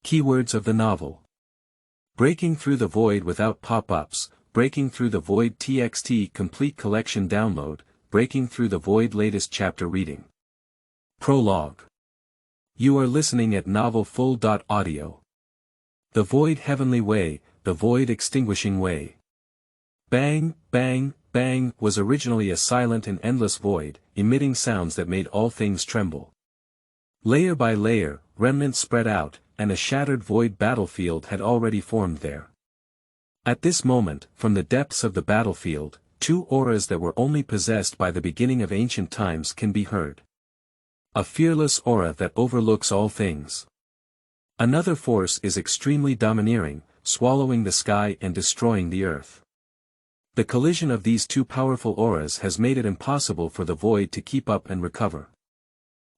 Keywords of the novel. Breaking Through the Void Without Pop-ups, Breaking Through the Void TXT Complete Collection Download, Breaking Through the Void Latest Chapter Reading. Prologue. You are listening at novelfull.audio. The Void Heavenly Way, the Void Extinguishing Way. Bang, bang, bang was originally a silent and endless void, emitting sounds that made all things tremble. Layer by layer, remnants spread out, and a shattered void battlefield had already formed there. At this moment, from the depths of the battlefield, two auras that were only possessed by the beginning of ancient times can be heard. A fearless aura that overlooks all things. Another force is extremely domineering, swallowing the sky and destroying the earth. The collision of these two powerful auras has made it impossible for the void to keep up and recover.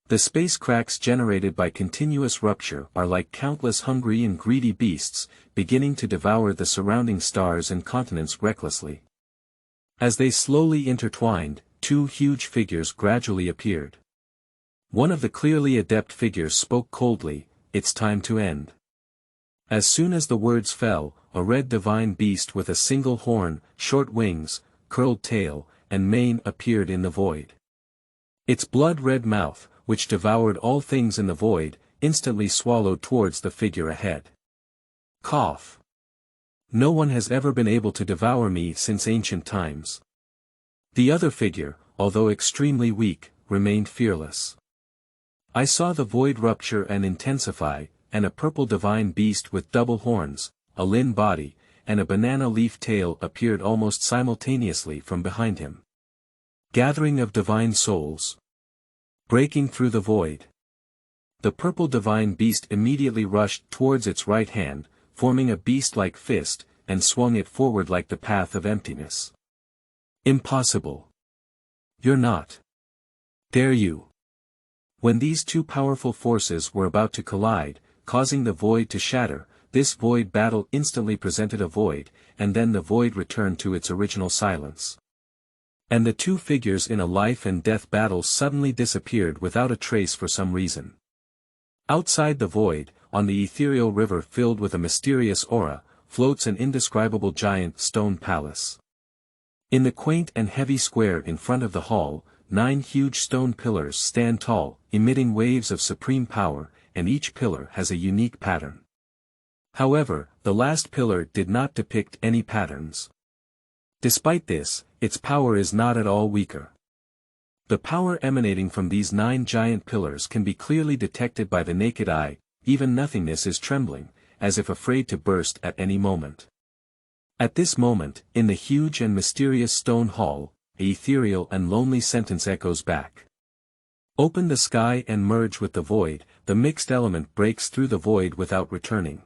The space cracks generated by continuous rupture are like countless hungry and greedy beasts, beginning to devour the surrounding stars and continents recklessly. As they slowly intertwined, two huge figures gradually appeared. One of the clearly adept figures spoke coldly, "It's time to end." As soon as the words fell, a red divine beast with a single horn, short wings, curled tail, and mane appeared in the void. Its blood-red mouth, which devoured all things in the void, instantly swallowed towards the figure ahead. Cough. No one has ever been able to devour me since ancient times. The other figure, although extremely weak, remained fearless. I saw the void rupture and intensify, and a purple divine beast with double horns, a lin body, and a banana leaf tail appeared almost simultaneously from behind him. Gathering of divine souls. Breaking through the void. The purple divine beast immediately rushed towards its right hand, forming a beast-like fist, and swung it forward like the path of emptiness. Impossible. You're not. Dare you. When these two powerful forces were about to collide, causing the void to shatter, this void battle instantly presented a void, and then the void returned to its original silence. And the two figures in a life and death battle suddenly disappeared without a trace for some reason. Outside the void, on the ethereal river filled with a mysterious aura, floats an indescribable giant stone palace. In the quaint and heavy square in front of the hall, 9 huge stone pillars stand tall, emitting waves of supreme power, and each pillar has a unique pattern. However, the last pillar did not depict any patterns. Despite this, its power is not at all weaker. The power emanating from these 9 giant pillars can be clearly detected by the naked eye, even nothingness is trembling, as if afraid to burst at any moment. At this moment, in the huge and mysterious stone hall, an ethereal and lonely sentence echoes back. Open the sky and merge with the void, the mixed element breaks through the void without returning.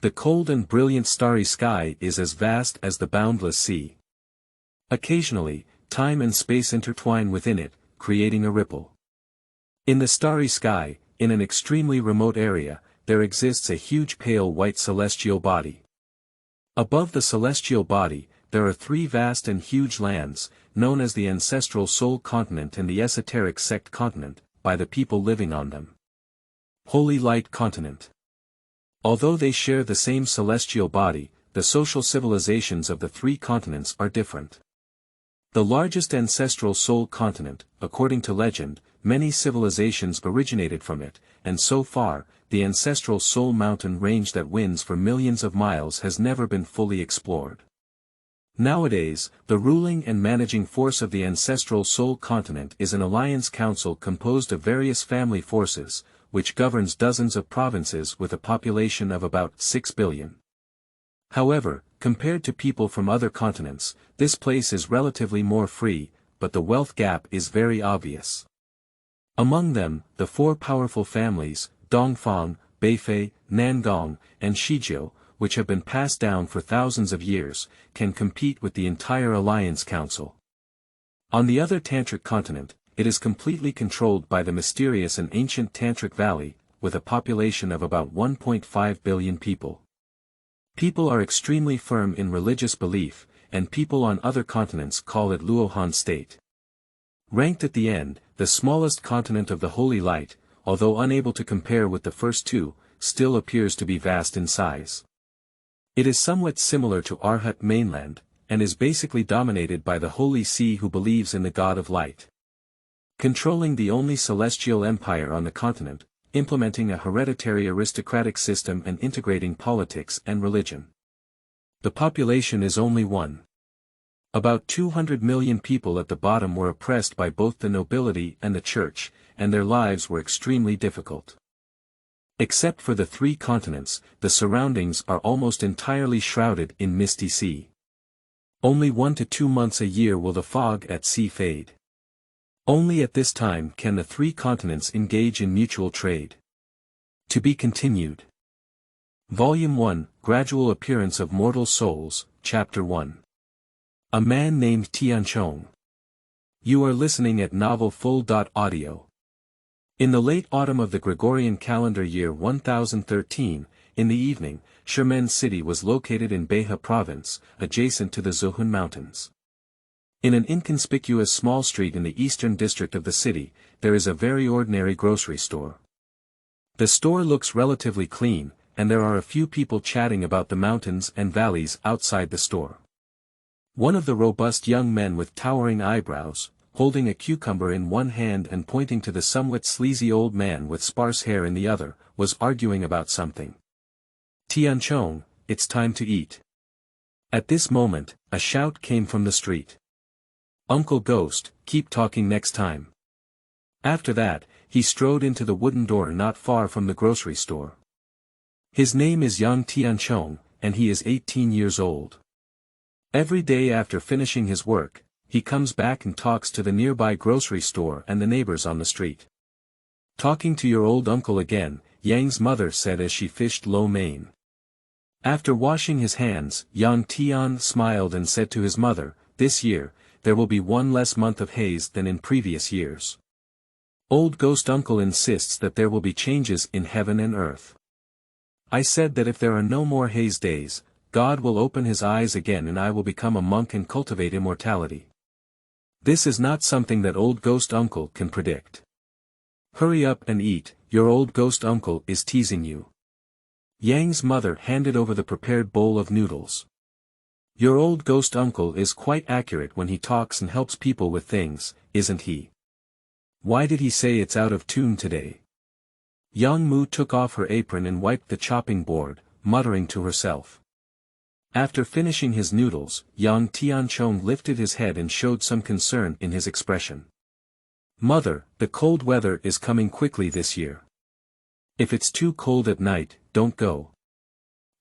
The cold and brilliant starry sky is as vast as the boundless sea. Occasionally, time and space intertwine within it, creating a ripple. In the starry sky, in an extremely remote area, there exists a huge pale white celestial body. Above the celestial body, there are 3 vast and huge lands, known as the ancestral soul continent and the esoteric sect continent, by the people living on them. Holy Light Continent. Although they share the same celestial body, the social civilizations of the 3 continents are different. The largest ancestral soul continent, according to legend, many civilizations originated from it, and so far, the ancestral soul mountain range that winds for millions of miles has never been fully explored. Nowadays, the ruling and managing force of the ancestral soul continent is an alliance council composed of various family forces, which governs dozens of provinces with a population of about 6 billion. However, compared to people from other continents, this place is relatively more free, but the wealth gap is very obvious. Among them, the 4 powerful families, Dongfang, Beifei, Nangong, and Shijiu, which have been passed down for thousands of years, can compete with the entire Alliance Council. On the other Tantric continent, it is completely controlled by the mysterious and ancient Tantric Valley, with a population of about 1.5 billion people. People are extremely firm in religious belief, and people on other continents call it Luohan State. Ranked at the end, the smallest continent of the Holy Light, although unable to compare with the first 2, still appears to be vast in size. It is somewhat similar to Arhat mainland, and is basically dominated by the Holy See, who believes in the God of Light. Controlling the only celestial empire on the continent, implementing a hereditary aristocratic system and integrating politics and religion. The population is only 1. About 200 million people at the bottom were oppressed by both the nobility and the church, and their lives were extremely difficult. Except for the 3 continents, the surroundings are almost entirely shrouded in misty sea. Only 1 to 2 months a year will the fog at sea fade. Only at this time can the 3 continents engage in mutual trade. To be continued. Volume 1, Gradual Appearance of Mortal Souls, Chapter 1. A man named Tianchong. You are listening at novelfull.audio. In the late autumn of the Gregorian calendar year 1013, in the evening, Xiamen City was located in Behe province, adjacent to the Zuhun Mountains. In an inconspicuous small street in the eastern district of the city, there is a very ordinary grocery store. The store looks relatively clean, and there are a few people chatting about the mountains and valleys outside the store. One of the robust young men with towering eyebrows, holding a cucumber in one hand and pointing to the somewhat sleazy old man with sparse hair in the other, was arguing about something. "Tianchong, it's time to eat." At this moment, a shout came from the street. "Uncle Ghost, keep talking next time." After that, he strode into the wooden door not far from the grocery store. His name is Yang Tianchong, and he is 18 years old. Every day after finishing his work, he comes back and talks to the nearby grocery store and the neighbors on the street. "Talking to your old uncle again," Yang's mother said as she fished lo mein. After washing his hands, Yang Tian smiled and said to his mother, "This year, there will be 1 less month of haze than in previous years. Old Ghost Uncle insists that there will be changes in heaven and earth. I said that if there are no more haze days, God will open his eyes again and I will become a monk and cultivate immortality. This is not something that Old Ghost Uncle can predict. Hurry up and eat, your Old Ghost Uncle is teasing you." Yang's mother handed over the prepared bowl of noodles. "Your Old Ghost Uncle is quite accurate when he talks and helps people with things, isn't he? Why did he say it's out of tune today?" Yang Mu took off her apron and wiped the chopping board, muttering to herself. After finishing his noodles, Yang Tianchong lifted his head and showed some concern in his expression. "Mother, the cold weather is coming quickly this year. If it's too cold at night, don't go.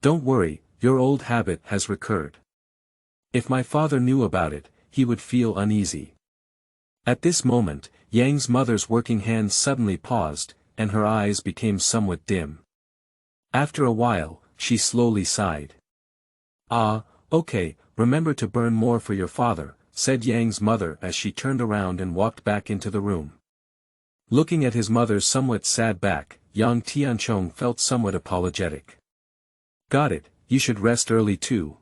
Don't worry, your old habit has recurred. If my father knew about it, he would feel uneasy." At this moment, Yang's mother's working hands suddenly paused, and her eyes became somewhat dim. After a while, she slowly sighed. "Ah, okay, remember to burn more for your father," said Yang's mother as she turned around and walked back into the room. Looking at his mother's somewhat sad back, Yang Tianchong felt somewhat apologetic. "Got it, you should rest early too."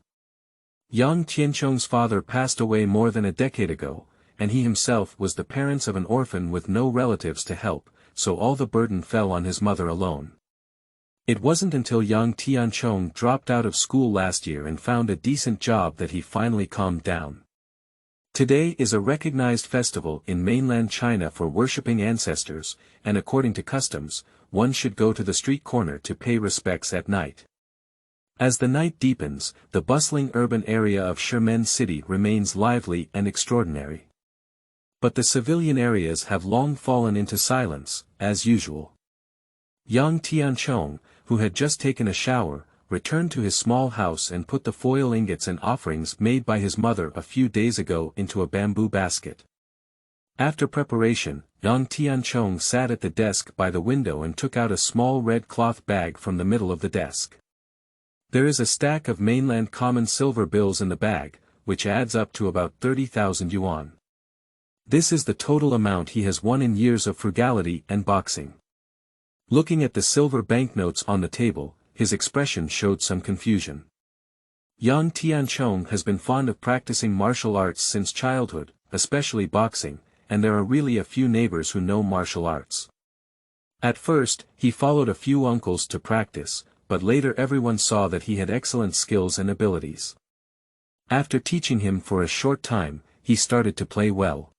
Yang Tianchong's father passed away more than a decade ago, and he himself was the parents of an orphan with no relatives to help, so all the burden fell on his mother alone. It wasn't until Yang Tianchong dropped out of school last year and found a decent job that he finally calmed down. Today is a recognized festival in mainland China for worshipping ancestors, and according to customs, one should go to the street corner to pay respects at night. As the night deepens, the bustling urban area of Xiamen City remains lively and extraordinary. But the civilian areas have long fallen into silence, as usual. Yang Tianchong, who had just taken a shower, returned to his small house and put the foil ingots and offerings made by his mother a few days ago into a bamboo basket. After preparation, Yang Tianchong sat at the desk by the window and took out a small red cloth bag from the middle of the desk. There is a stack of mainland common silver bills in the bag, which adds up to about 30,000 yuan. This is the total amount he has won in years of frugality and boxing. Looking at the silver banknotes on the table, his expression showed some confusion. Yang Tianchong has been fond of practicing martial arts since childhood, especially boxing, and there are really a few neighbors who know martial arts. At first, he followed a few uncles to practice, but later everyone saw that he had excellent skills and abilities. After teaching him for a short time, he started to play well.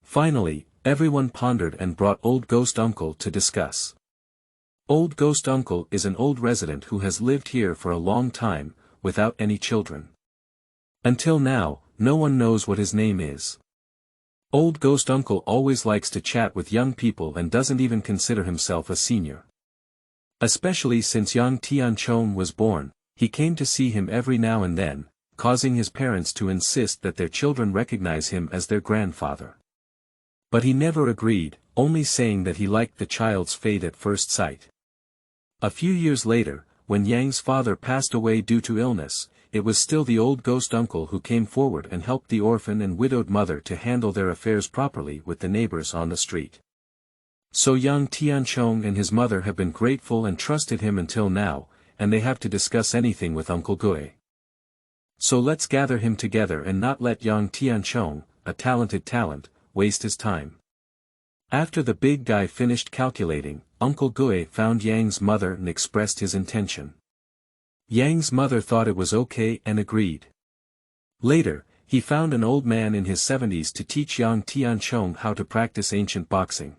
Finally, everyone pondered and brought Old Ghost Uncle to discuss. Old Ghost Uncle is an old resident who has lived here for a long time, without any children. Until now, no one knows what his name is. Old Ghost Uncle always likes to chat with young people and doesn't even consider himself a senior. Especially since young Tianchong was born, he came to see him every now and then, causing his parents to insist that their children recognize him as their grandfather. But he never agreed, only saying that he liked the child's fate at first sight. A few years later, when Yang's father passed away due to illness, it was still the Old Ghost Uncle who came forward and helped the orphan and widowed mother to handle their affairs properly with the neighbors on the street. So young Tianchong and his mother have been grateful and trusted him until now, and they have to discuss anything with Uncle Gui. So let's gather him together and not let young Tianchong, a talented talent, waste his time. After the big guy finished calculating, Uncle Gui found Yang's mother and expressed his intention. Yang's mother thought it was okay and agreed. Later, he found an old man in his 70s to teach young Tianchong how to practice ancient boxing.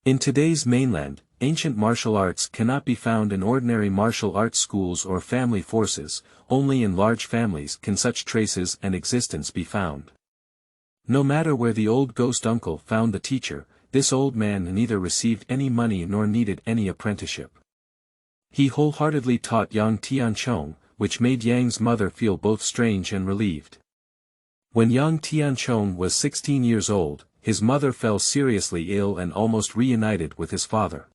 In today's mainland, ancient martial arts cannot be found in ordinary martial arts schools or family forces, only in large families can such traces and existence be found. No matter where the Old Ghost Uncle found the teacher, this old man neither received any money nor needed any apprenticeship. He wholeheartedly taught young Tianchong, which made Yang's mother feel both strange and relieved. When young Tianchong was 16 years old, his mother fell seriously ill and almost reunited with his father.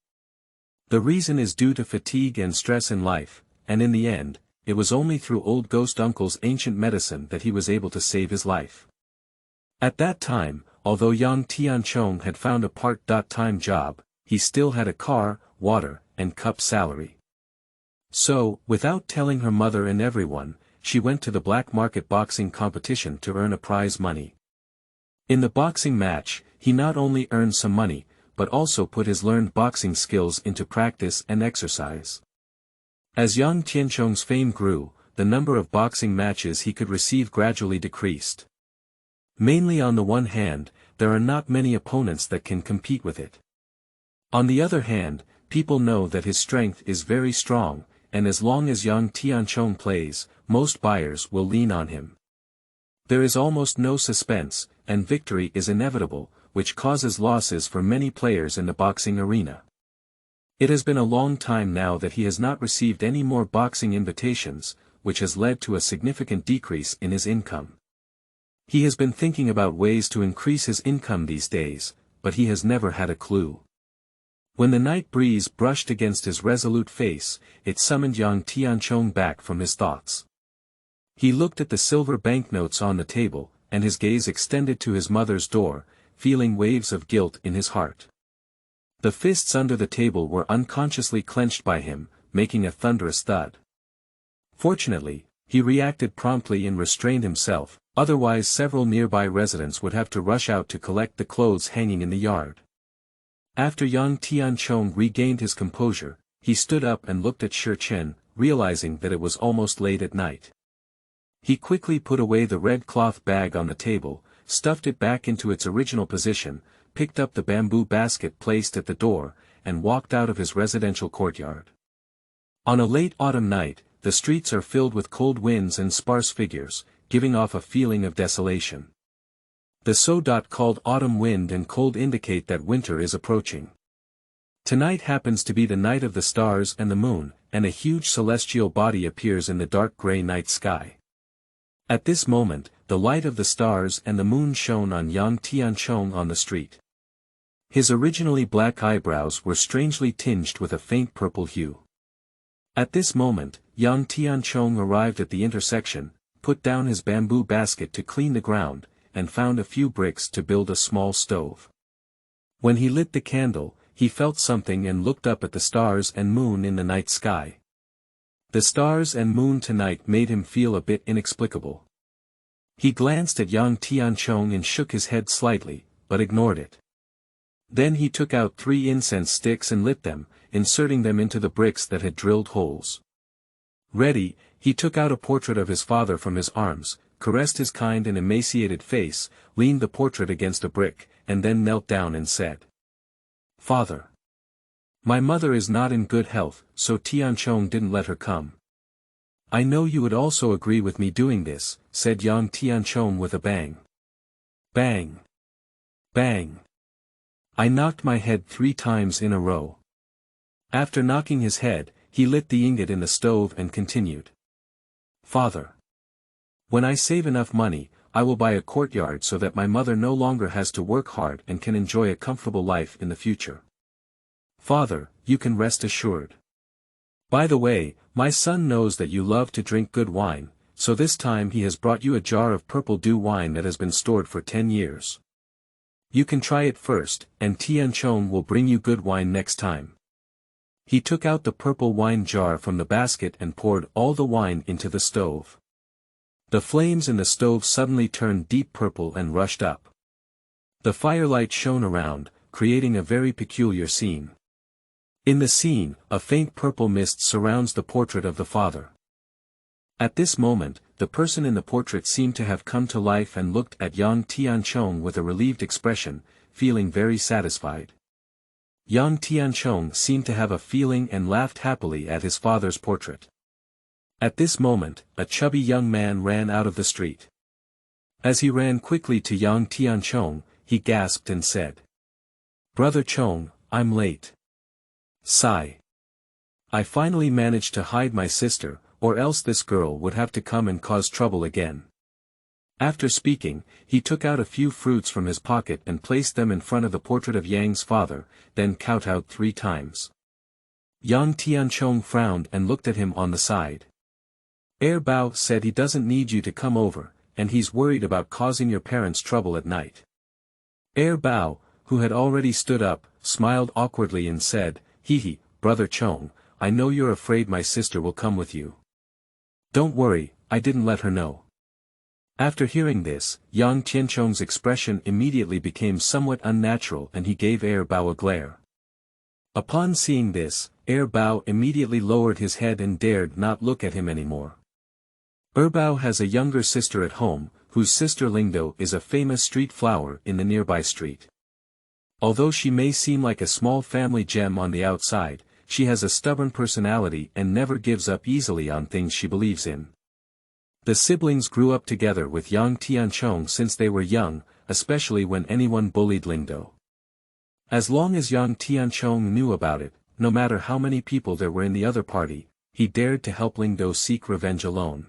The reason is due to fatigue and stress in life, and in the end, it was only through Old Ghost Uncle's ancient medicine that he was able to save his life. At that time, although young Tianchong had found a part-time job, he still had a car, water, and cup salary. So, without telling her mother and everyone, she went to the black market boxing competition to earn a prize money. In the boxing match, he not only earned some money, but also put his learned boxing skills into practice and exercise. As young Tianchong's fame grew, the number of boxing matches he could receive gradually decreased. Mainly on the one hand, there are not many opponents that can compete with it. On the other hand, people know that his strength is very strong, and as long as young Tianchong plays, most buyers will lean on him. There is almost no suspense, and victory is inevitable, which causes losses for many players in the boxing arena. It has been a long time now that he has not received any more boxing invitations, which has led to a significant decrease in his income. He has been thinking about ways to increase his income these days, but he has never had a clue. When the night breeze brushed against his resolute face, it summoned young Tianchong back from his thoughts. He looked at the silver banknotes on the table, and his gaze extended to his mother's door, feeling waves of guilt in his heart. The fists under the table were unconsciously clenched by him, making a thunderous thud. Fortunately, he reacted promptly and restrained himself, otherwise several nearby residents would have to rush out to collect the clothes hanging in the yard. After young Tianchong regained his composure, he stood up and looked at Shi Chen, realizing that it was almost late at night. He quickly put away the red cloth bag on the table, stuffed it back into its original position, picked up the bamboo basket placed at the door, and walked out of his residential courtyard. On a late autumn night, the streets are filled with cold winds and sparse figures, giving off a feeling of desolation. The so-called autumn wind and cold indicate that winter is approaching. Tonight happens to be the night of the stars and the moon, and a huge celestial body appears in the dark gray night sky. At this moment, the light of the stars and the moon shone on young Tianchong on the street. His originally black eyebrows were strangely tinged with a faint purple hue. At this moment, young Tianchong arrived at the intersection, put down his bamboo basket to clean the ground, and found a few bricks to build a small stove. When he lit the candle, he felt something and looked up at the stars and moon in the night sky. The stars and moon tonight made him feel a bit inexplicable. He glanced at young Tianchong and shook his head slightly, but ignored it. Then he took out 3 incense sticks and lit them, inserting them into the bricks that had drilled holes. Ready, he took out a portrait of his father from his arms, caressed his kind and emaciated face, leaned the portrait against a brick, and then knelt down and said, "Father, my mother is not in good health, so Tianchong didn't let her come. I know you would also agree with me doing this," said young Tianchong with a bang. Bang! Bang! I knocked my head 3 times in a row. After knocking his head, he lit the ingot in the stove and continued. "Father, when I save enough money, I will buy a courtyard so that my mother no longer has to work hard and can enjoy a comfortable life in the future. Father, you can rest assured. By the way, my son knows that you love to drink good wine, so this time he has brought you a jar of purple dew wine that has been stored for 10 years. You can try it first, and Tianchong will bring you good wine next time." He took out the purple wine jar from the basket and poured all the wine into the stove. The flames in the stove suddenly turned deep purple and rushed up. The firelight shone around, creating a very peculiar scene. In the scene, a faint purple mist surrounds the portrait of the father. At this moment, the person in the portrait seemed to have come to life and looked at young Tianchong with a relieved expression, feeling very satisfied. Young Tianchong seemed to have a feeling and laughed happily at his father's portrait. At this moment, a chubby young man ran out of the street. As he ran quickly to young Tianchong, he gasped and said, "Brother Chong, I'm late. Sigh. I finally managed to hide my sister, or else this girl would have to come and cause trouble again." After speaking, he took out a few fruits from his pocket and placed them in front of the portrait of Yang's father, then kowtowed 3 times. Young Tianchong frowned and looked at him on the side. Bao said he doesn't need you to come over, and he's worried about causing your parents trouble at night. Bao, who had already stood up, smiled awkwardly and said, "Hee, Brother Chong, I know you're afraid my sister will come with you. Don't worry, I didn't let her know." After hearing this, young Tianchong's expression immediately became somewhat unnatural and he gave Bao a glare. Upon seeing this, Bao immediately lowered his head and dared not look at him anymore. Bao has a younger sister at home, whose sister Lingdo is a famous street flower in the nearby street. Although she may seem like a small family gem on the outside, she has a stubborn personality and never gives up easily on things she believes in. The siblings grew up together with young Tianchong since they were young, especially when anyone bullied Lingdo. As long as young Tianchong knew about it, no matter how many people there were in the other party, he dared to help Lingdo seek revenge alone.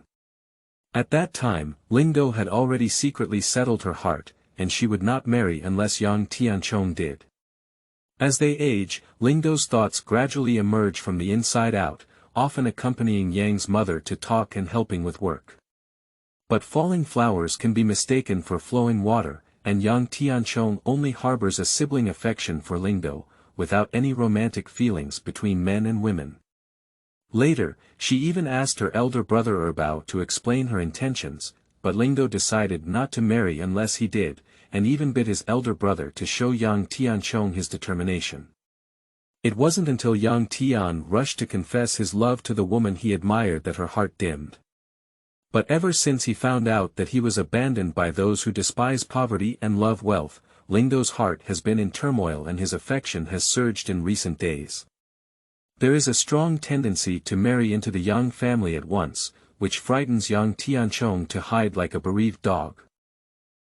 At that time, Lingdo had already secretly settled her heart, and she would not marry unless young Tianchong did. As they age, Lingdo's thoughts gradually emerge from the inside out, often accompanying Yang's mother to talk and helping with work. But falling flowers can be mistaken for flowing water, and young Tianchong only harbors a sibling affection for Lingdo, without any romantic feelings between men and women. Later, she even asked her elder brother Bao to explain her intentions, but Lingdo decided not to marry unless he did, and even bid his elder brother to show young Tianchong his determination. It wasn't until young Tian rushed to confess his love to the woman he admired that her heart dimmed. But ever since he found out that he was abandoned by those who despise poverty and love wealth, Lingdo's heart has been in turmoil and his affection has surged in recent days. There is a strong tendency to marry into the young family at once, which frightens young Tianchong to hide like a bereaved dog.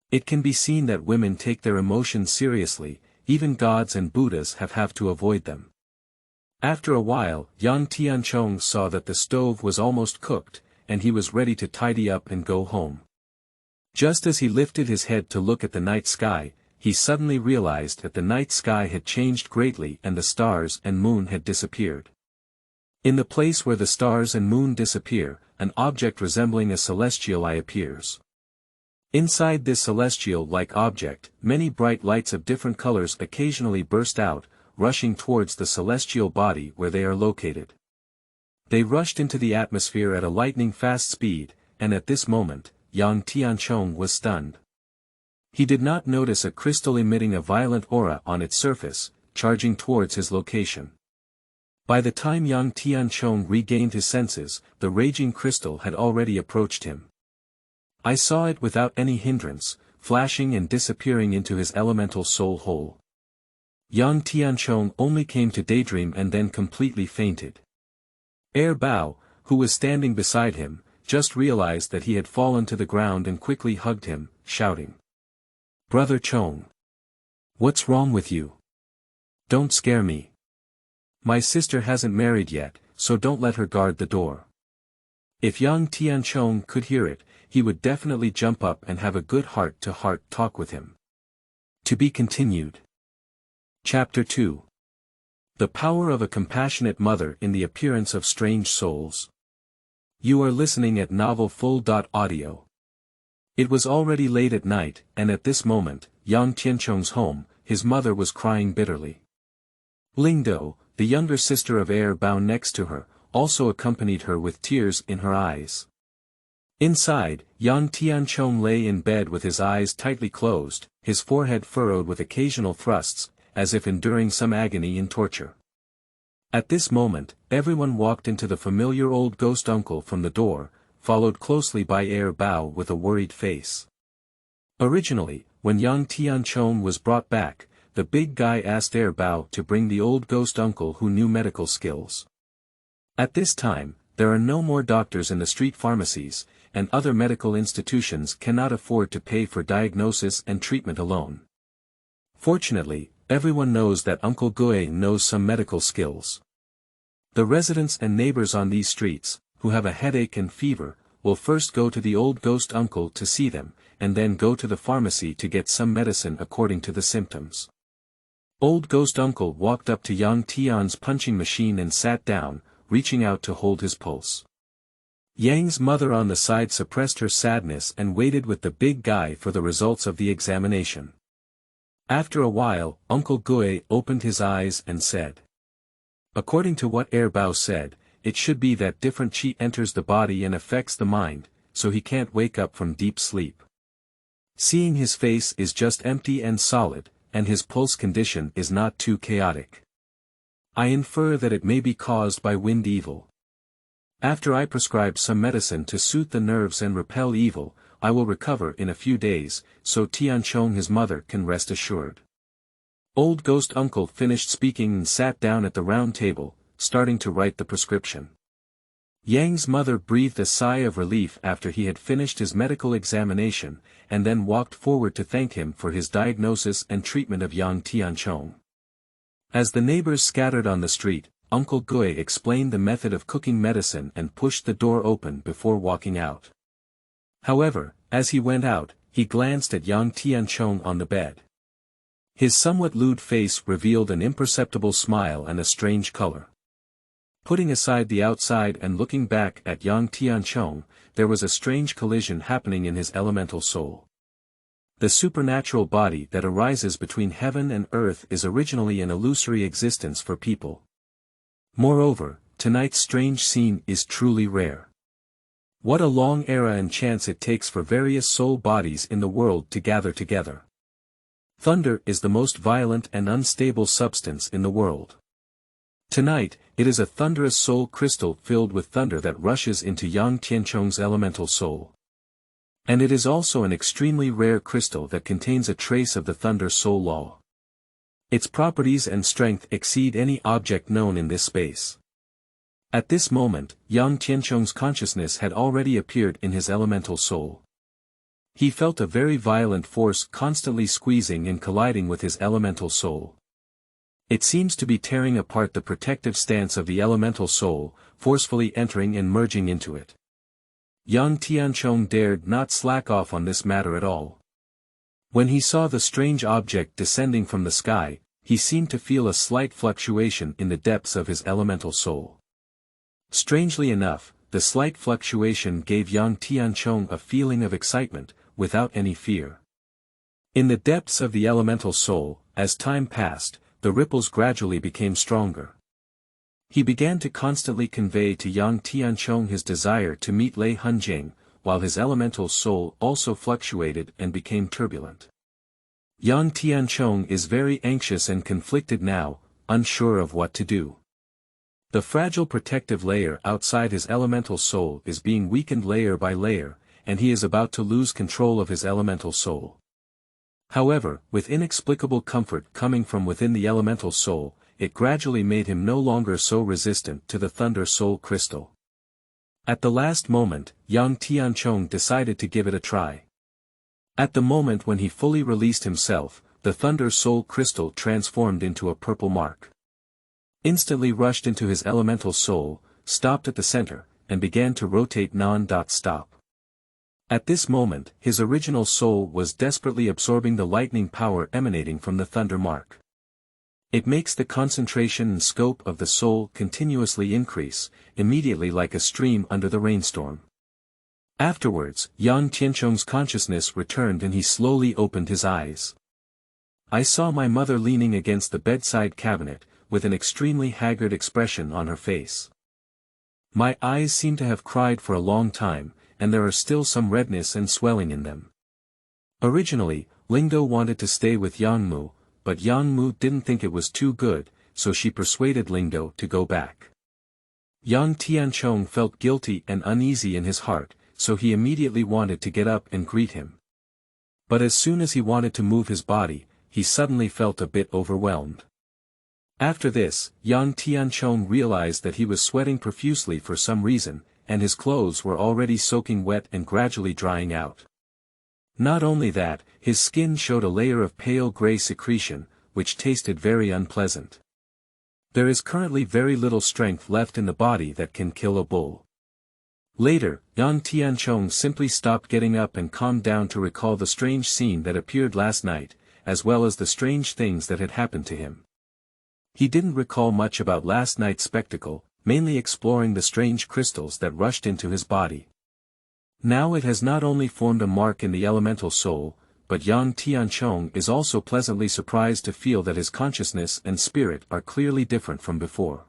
It can be seen that women take their emotions seriously, even gods and Buddhas have to avoid them. After a while, young Tianchong saw that the stove was almost cooked, and he was ready to tidy up and go home. Just as he lifted his head to look at the night sky, he suddenly realized that the night sky had changed greatly and the stars and moon had disappeared. In the place where the stars and moon disappear, an object resembling a celestial eye appears. Inside this celestial-like object, many bright lights of different colors occasionally burst out, rushing towards the celestial body where they are located. They rushed into the atmosphere at a lightning-fast speed, and at this moment, young Tianchong was stunned. He did not notice a crystal emitting a violent aura on its surface, charging towards his location. By the time young Tianchong regained his senses, the raging crystal had already approached him. I saw it without any hindrance, flashing and disappearing into his elemental soul hole. Young Tianchong only came to daydream and then completely fainted. Bao, who was standing beside him, just realized that he had fallen to the ground and quickly hugged him, shouting, "Brother Chong! What's wrong with you? Don't scare me. My sister hasn't married yet, so don't let her guard the door." If young Tianchong could hear it, he would definitely jump up and have a good heart-to-heart talk with him. To be continued. Chapter 2. The Power of a Compassionate Mother in the Appearance of Strange Souls. You are listening at novelfull.audio. It was already late at night, and at this moment, young Tianchong's home, his mother was crying bitterly. Lingdo, the younger sister of Bao next to her, also accompanied her with tears in her eyes. Inside, young Tianchong lay in bed with his eyes tightly closed, his forehead furrowed with occasional thrusts, as if enduring some agony and torture. At this moment, everyone walked into the familiar old ghost uncle from the door, followed closely by Bao with a worried face. Originally, when young Tianchong was brought back, the big guy asked Bao to bring the old ghost uncle who knew medical skills. At this time, there are no more doctors in the street pharmacies, and other medical institutions cannot afford to pay for diagnosis and treatment alone. Fortunately, everyone knows that Uncle Gue knows some medical skills. The residents and neighbors on these streets, who have a headache and fever, will first go to the old ghost uncle to see them, and then go to the pharmacy to get some medicine according to the symptoms. Old ghost uncle walked up to young Tian's punching machine and sat down, reaching out to hold his pulse. Yang's mother on the side suppressed her sadness and waited with the big guy for the results of the examination. After a while, Uncle Gue opened his eyes and said, "According to what Bao said, it should be that different qi enters the body and affects the mind, so he can't wake up from deep sleep. Seeing his face is just empty and solid, and his pulse condition is not too chaotic. I infer that it may be caused by wind evil. After I prescribe some medicine to soothe the nerves and repel evil, I will recover in a few days, so Tianchong his mother can rest assured." Old ghost uncle finished speaking and sat down at the round table, starting to write the prescription. Yang's mother breathed a sigh of relief after he had finished his medical examination, and then walked forward to thank him for his diagnosis and treatment of young Tianchong. As the neighbors scattered on the street, Uncle Gue explained the method of cooking medicine and pushed the door open before walking out. However, as he went out, he glanced at young Tianchong on the bed. His somewhat lewd face revealed an imperceptible smile and a strange color. Putting aside the outside and looking back at young Tianchong, there was a strange collision happening in his elemental soul. The supernatural body that arises between heaven and earth is originally an illusory existence for people. Moreover, tonight's strange scene is truly rare. What a long era and chance it takes for various soul bodies in the world to gather together. Thunder is the most violent and unstable substance in the world. Tonight, it is a thunderous soul crystal filled with thunder that rushes into young Tianchong's elemental soul. And it is also an extremely rare crystal that contains a trace of the thunder soul law. Its properties and strength exceed any object known in this space. At this moment, young Tianchong's consciousness had already appeared in his elemental soul. He felt a very violent force constantly squeezing and colliding with his elemental soul. It seems to be tearing apart the protective stance of the elemental soul, forcefully entering and merging into it. Young Tianchong dared not slack off on this matter at all. When he saw the strange object descending from the sky, he seemed to feel a slight fluctuation in the depths of his elemental soul. Strangely enough, the slight fluctuation gave young Tianchong a feeling of excitement, without any fear. In the depths of the elemental soul, as time passed, the ripples gradually became stronger. He began to constantly convey to young Tianchong his desire to meet Lei Hunjing, while his elemental soul also fluctuated and became turbulent. Yang Tianchong is very anxious and conflicted now, unsure of what to do. The fragile protective layer outside his elemental soul is being weakened layer by layer, and he is about to lose control of his elemental soul. However, with inexplicable comfort coming from within the elemental soul, it gradually made him no longer so resistant to the Thunder Soul Crystal. At the last moment, Yang Tianchong decided to give it a try. At the moment when he fully released himself, the Thunder Soul Crystal transformed into a purple mark. Instantly rushed into his elemental soul, stopped at the center, and began to rotate non-stop. At this moment, his original soul was desperately absorbing the lightning power emanating from the thunder mark. It makes the concentration and scope of the soul continuously increase, immediately like a stream under the rainstorm. Afterwards, Yang Tianchong's consciousness returned and he slowly opened his eyes. I saw my mother leaning against the bedside cabinet, with an extremely haggard expression on her face. My eyes seem to have cried for a long time, and there are still some redness and swelling in them. Originally, Lingdo wanted to stay with Yang Mu, but Yang Mu didn't think it was too good, so she persuaded Lingdo to go back. Yang Tianchong felt guilty and uneasy in his heart, so he immediately wanted to get up and greet him. But as soon as he wanted to move his body, he suddenly felt a bit overwhelmed. After this, Yang Tianchong realized that he was sweating profusely for some reason, and his clothes were already soaking wet and gradually drying out. Not only that, his skin showed a layer of pale gray secretion, which tasted very unpleasant. There is currently very little strength left in the body that can kill a bull. Later, Yang Tianchong simply stopped getting up and calmed down to recall the strange scene that appeared last night, as well as the strange things that had happened to him. He didn't recall much about last night's spectacle, mainly exploring the strange crystals that rushed into his body. Now it has not only formed a mark in the elemental soul, but Yang Tianchong is also pleasantly surprised to feel that his consciousness and spirit are clearly different from before.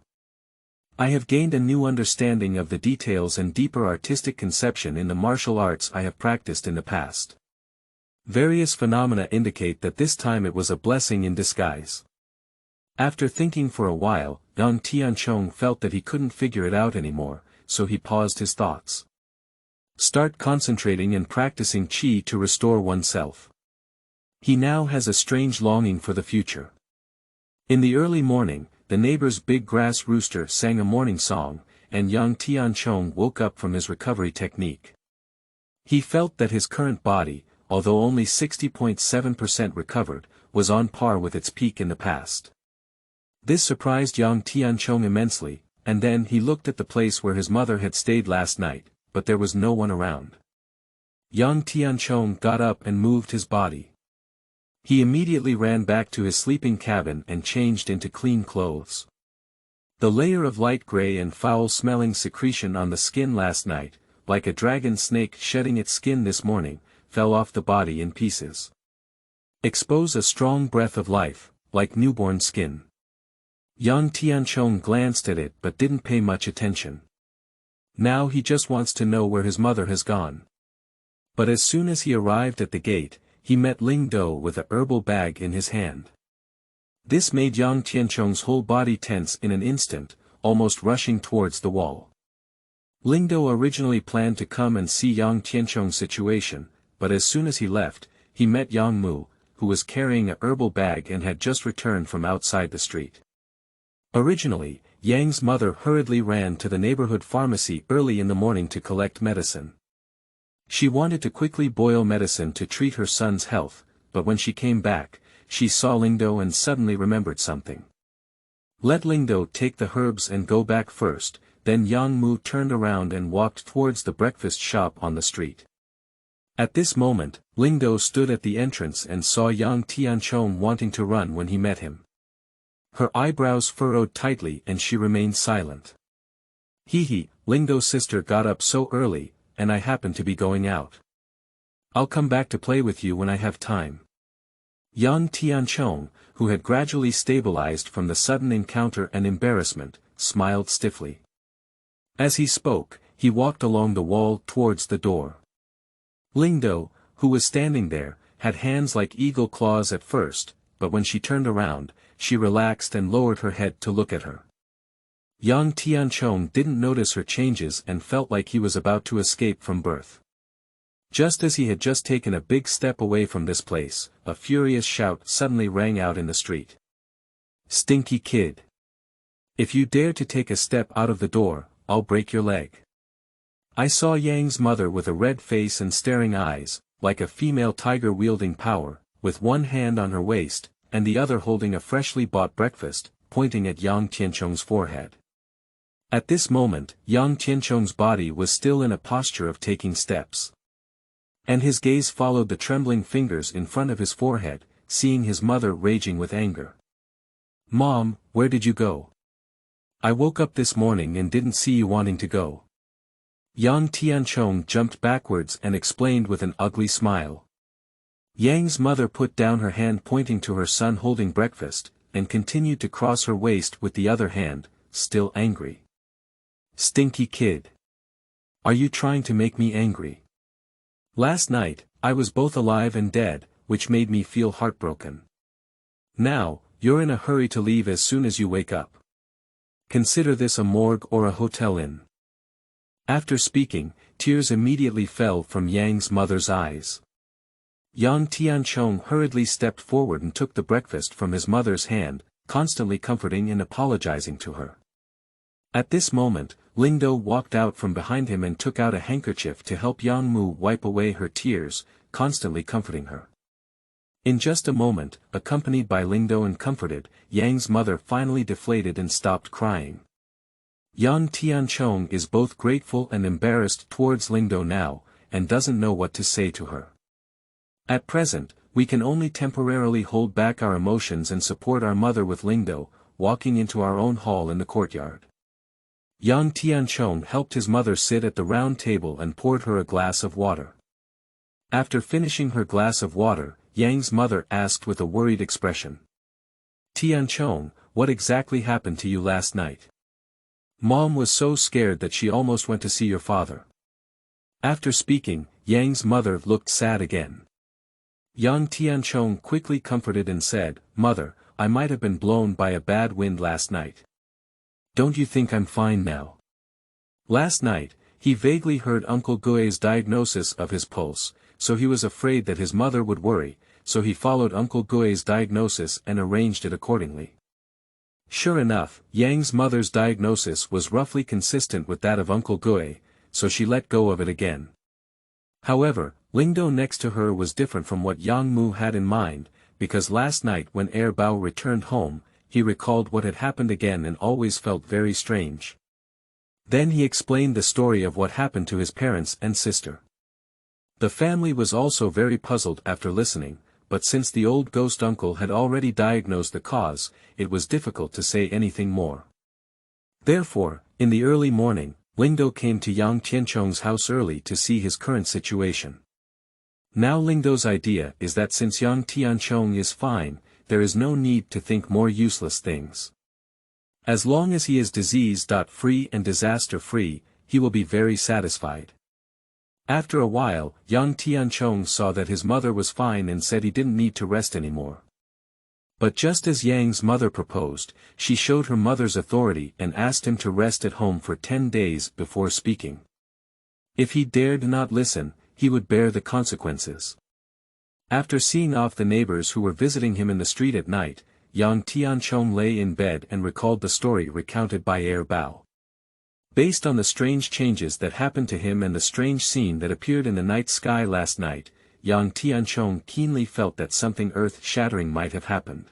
I have gained a new understanding of the details and deeper artistic conception in the martial arts I have practiced in the past. Various phenomena indicate that this time it was a blessing in disguise. After thinking for a while, Yang Tianchong felt that he couldn't figure it out anymore, so he paused his thoughts. Start concentrating and practicing qi to restore oneself. He now has a strange longing for the future. In the early morning, the neighbor's big grass rooster sang a morning song, and Yang Tianchong woke up from his recovery technique. He felt that his current body, although only 60.7% recovered, was on par with its peak in the past. This surprised Yang Tianchong immensely, and then he looked at the place where his mother had stayed last night, but there was no one around. Yang Tianchong got up and moved his body. He immediately ran back to his sleeping cabin and changed into clean clothes. The layer of light gray and foul-smelling secretion on the skin last night, like a dragon snake shedding its skin this morning, fell off the body in pieces. Expose a strong breath of life, like newborn skin. Yang Tianchong glanced at it but didn't pay much attention. Now he just wants to know where his mother has gone. But as soon as he arrived at the gate, he met Lingdo with a herbal bag in his hand. This made Yang Tianchong's whole body tense in an instant, almost rushing towards the wall. Lingdo originally planned to come and see Yang Tianchong's situation, but as soon as he left, he met Yang Mu, who was carrying a herbal bag and had just returned from outside the street. Originally, Yang's mother hurriedly ran to the neighborhood pharmacy early in the morning to collect medicine. She wanted to quickly boil medicine to treat her son's health, but when she came back, she saw Lingdo and suddenly remembered something. Let Lingdo take the herbs and go back first, then Yang Mu turned around and walked towards the breakfast shop on the street. At this moment, Lingdo stood at the entrance and saw Yang Tianchong wanting to run when he met him. Her eyebrows furrowed tightly and she remained silent. Hee, Lingdo's sister got up so early, and I happen to be going out. I'll come back to play with you when I have time. Yang Tianchong, who had gradually stabilized from the sudden encounter and embarrassment, smiled stiffly. As he spoke, he walked along the wall towards the door. Lingdo, who was standing there, had hands like eagle claws at first, but when she turned around, she relaxed and lowered her head to look at her. Young Tianchong didn't notice her changes and felt like he was about to escape from birth. Just as he had just taken a big step away from this place, a furious shout suddenly rang out in the street. "Stinky kid! If you dare to take a step out of the door, I'll break your leg." I saw Yang's mother with a red face and staring eyes, like a female tiger wielding power, with one hand on her waist, and the other holding a freshly bought breakfast, pointing at Yang Tianchong's forehead. At this moment, Yang Tianchong's body was still in a posture of taking steps. And his gaze followed the trembling fingers in front of his forehead, seeing his mother raging with anger. "Mom, where did you go? I woke up this morning and didn't see you wanting to go." Yang Tianchong jumped backwards and explained with an ugly smile. Yang's mother put down her hand pointing to her son holding breakfast, and continued to cross her waist with the other hand, still angry. "Stinky kid! Are you trying to make me angry? Last night, I was both alive and dead, which made me feel heartbroken. Now, you're in a hurry to leave as soon as you wake up. Consider this a morgue or a hotel inn." After speaking, tears immediately fell from Yang's mother's eyes. Yang Tianchong hurriedly stepped forward and took the breakfast from his mother's hand, constantly comforting and apologizing to her. At this moment, Lingdo walked out from behind him and took out a handkerchief to help Yang Mu wipe away her tears, constantly comforting her. In just a moment, accompanied by Lingdo and comforted, Yang's mother finally deflated and stopped crying. Yang Tianchong is both grateful and embarrassed towards Lingdo now, and doesn't know what to say to her. At present, we can only temporarily hold back our emotions and support our mother with Lingdo, walking into our own hall in the courtyard. Yang Tianchong helped his mother sit at the round table and poured her a glass of water. After finishing her glass of water, Yang's mother asked with a worried expression. "Tianchong, what exactly happened to you last night? Mom was so scared that she almost went to see your father." After speaking, Yang's mother looked sad again. Yang Tianchong quickly comforted and said, "Mother, I might have been blown by a bad wind last night. Don't you think I'm fine now?" Last night, he vaguely heard Uncle Gui's diagnosis of his pulse, so he was afraid that his mother would worry, so he followed Uncle Gui's diagnosis and arranged it accordingly. Sure enough, Yang's mother's diagnosis was roughly consistent with that of Uncle Gui, so she let go of it again. However, Lingdo next to her was different from what Yang Mu had in mind, because last night when Bao returned home, he recalled what had happened again and always felt very strange. Then he explained the story of what happened to his parents and sister. The family was also very puzzled after listening, but since the old ghost uncle had already diagnosed the cause, it was difficult to say anything more. Therefore, in the early morning, Lingdo came to Yang Tianchong's house early to see his current situation. Now Lingdo's idea is that since Yang Tianchong is fine, there is no need to think more useless things. As long as he is disease-free and disaster-free, he will be very satisfied. After a while, Yang Tianchong saw that his mother was fine and said he didn't need to rest anymore. But just as Yang's mother proposed, she showed her mother's authority and asked him to rest at home for 10 days before speaking. If he dared not listen, he would bear the consequences. After seeing off the neighbors who were visiting him in the street at night, Yang Tianchong lay in bed and recalled the story recounted by Bao. Based on the strange changes that happened to him and the strange scene that appeared in the night sky last night, Yang Tianchong keenly felt that something earth-shattering might have happened.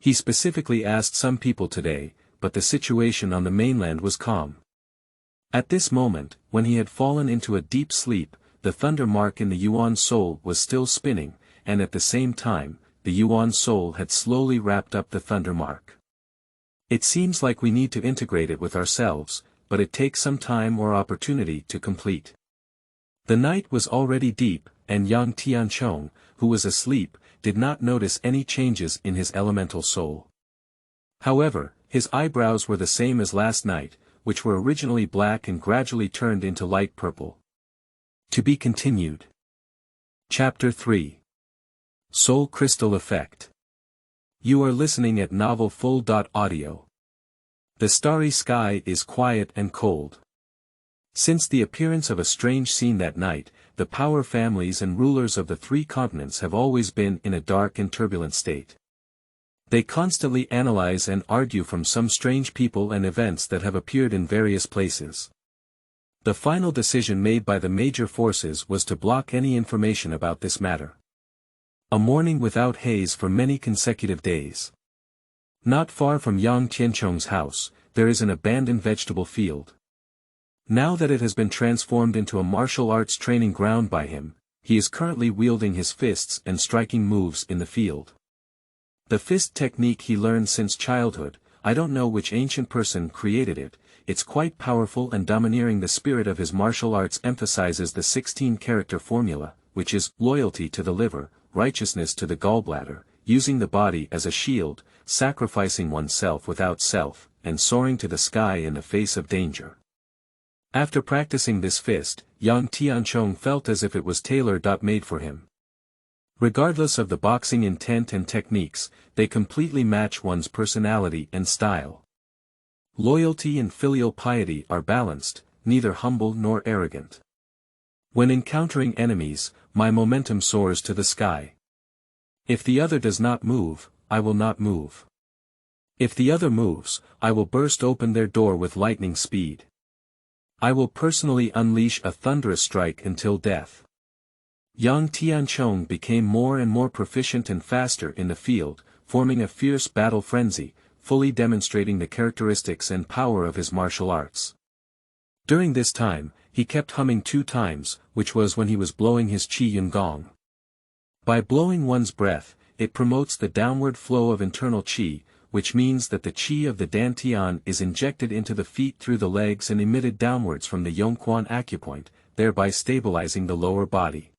He specifically asked some people today, but the situation on the mainland was calm. At this moment, when he had fallen into a deep sleep, the thunder mark in the Yuan soul was still spinning, and at the same time, the Yuan soul had slowly wrapped up the thunder mark. It seems like we need to integrate it with ourselves, but it takes some time or opportunity to complete. The night was already deep, and Yang Tianchong, who was asleep, did not notice any changes in his elemental soul. However, his eyebrows were the same as last night, which were originally black and gradually turned into light purple. To be continued. Chapter 3. Soul Crystal Effect. You are listening at Novel Full. Audio. The starry sky is quiet and cold. Since the appearance of a strange scene that night, the power families and rulers of the three continents have always been in a dark and turbulent state. They constantly analyze and argue from some strange people and events that have appeared in various places. The final decision made by the major forces was to block any information about this matter. A morning without haze for many consecutive days. Not far from young Tianchong's house, there is an abandoned vegetable field. Now that it has been transformed into a martial arts training ground by him, he is currently wielding his fists and striking moves in the field. The fist technique he learned since childhood, I don't know which ancient person created it, it's quite powerful and domineering. The spirit of his martial arts emphasizes the 16-character formula, which is loyalty to the liver, righteousness to the gallbladder, using the body as a shield, sacrificing oneself without self, and soaring to the sky in the face of danger. After practicing this fist, young Tianchong felt as if it was tailor-made for him. Regardless of the boxing intent and techniques, they completely match one's personality and style. Loyalty and filial piety are balanced, neither humble nor arrogant. When encountering enemies, my momentum soars to the sky. If the other does not move, I will not move. If the other moves, I will burst open their door with lightning speed. I will personally unleash a thunderous strike until death. Young Tianchong became more and more proficient and faster in the field, forming a fierce battle frenzy, fully demonstrating the characteristics and power of his martial arts. During this time, he kept humming 2 times, which was when he was blowing his qi yun gong. By blowing one's breath, it promotes the downward flow of internal qi, which means that the qi of the dantian is injected into the feet through the legs and emitted downwards from the yongquan acupoint, thereby stabilizing the lower body.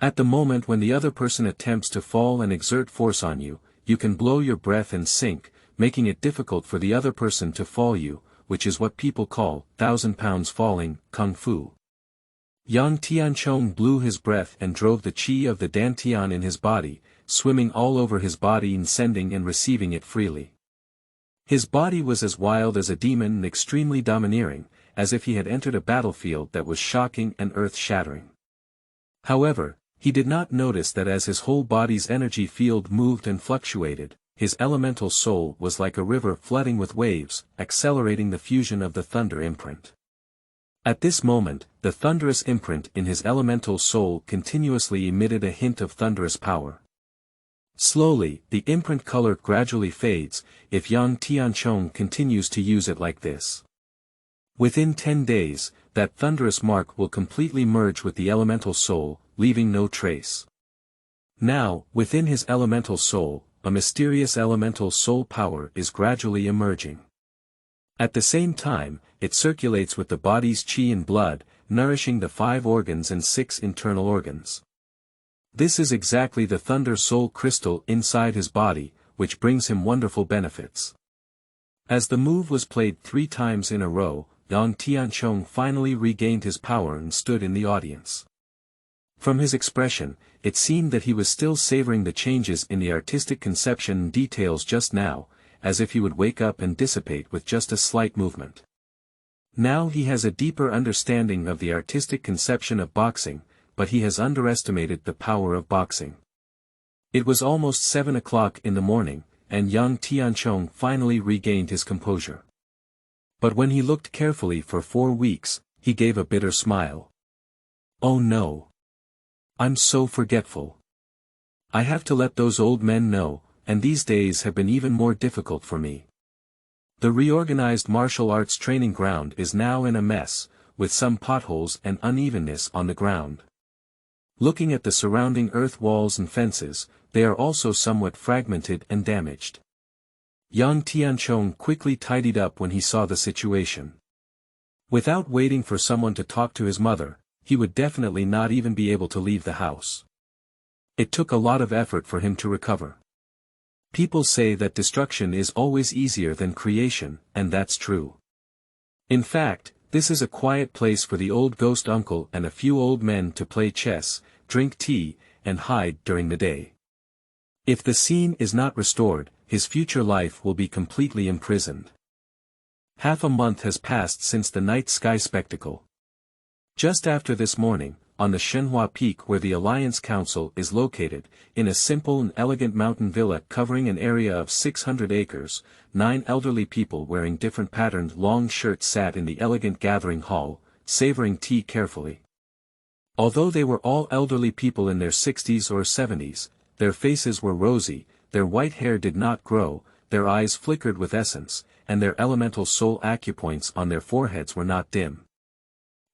At the moment when the other person attempts to fall and exert force on you, you can blow your breath and sink, making it difficult for the other person to fall you, which is what people call 1,000 pounds falling, kung fu. Young Tianchong blew his breath and drove the qi of the dantian in his body, swimming all over his body and sending and receiving it freely. His body was as wild as a demon and extremely domineering, as if he had entered a battlefield that was shocking and earth-shattering. However, he did not notice that as his whole body's energy field moved and fluctuated, his elemental soul was like a river flooding with waves, accelerating the fusion of the thunder imprint. At this moment, the thunderous imprint in his elemental soul continuously emitted a hint of thunderous power. Slowly, the imprint color gradually fades, if young Tianchong continues to use it like this. Within 10 days, that thunderous mark will completely merge with the elemental soul, leaving no trace. Now, within his elemental soul, a mysterious elemental soul power is gradually emerging. At the same time, it circulates with the body's qi and blood, nourishing the 5 organs and 6 internal organs. This is exactly the thunder soul crystal inside his body, which brings him wonderful benefits. As the move was played 3 times in a row, young Tianchong finally regained his power and stood in the audience. From his expression, it seemed that he was still savoring the changes in the artistic conception and details just now, as if he would wake up and dissipate with just a slight movement. Now he has a deeper understanding of the artistic conception of boxing, but he has underestimated the power of boxing. It was almost 7 o'clock in the morning, and young Tianchong finally regained his composure. But when he looked carefully for 4 weeks, he gave a bitter smile. Oh no! I'm so forgetful. I have to let those old men know, and these days have been even more difficult for me. The reorganized martial arts training ground is now in a mess, with some potholes and unevenness on the ground. Looking at the surrounding earth walls and fences, they are also somewhat fragmented and damaged. Young Tianchong quickly tidied up when he saw the situation. Without waiting for someone to talk to his mother, he would definitely not even be able to leave the house. It took a lot of effort for him to recover. People say that destruction is always easier than creation, and that's true. In fact, this is a quiet place for the old ghost uncle and a few old men to play chess, drink tea, and hide during the day. If the scene is not restored, his future life will be completely imprisoned. Half a month has passed since the night sky spectacle. Just after this morning, on the Shenhua Peak where the Alliance Council is located, in a simple and elegant mountain villa covering an area of 600 acres, 9 elderly people wearing different patterned long shirts sat in the elegant gathering hall, savoring tea carefully. Although they were all elderly people in their 60s or 70s, their faces were rosy, their white hair did not grow, their eyes flickered with essence, and their elemental soul acupoints on their foreheads were not dim.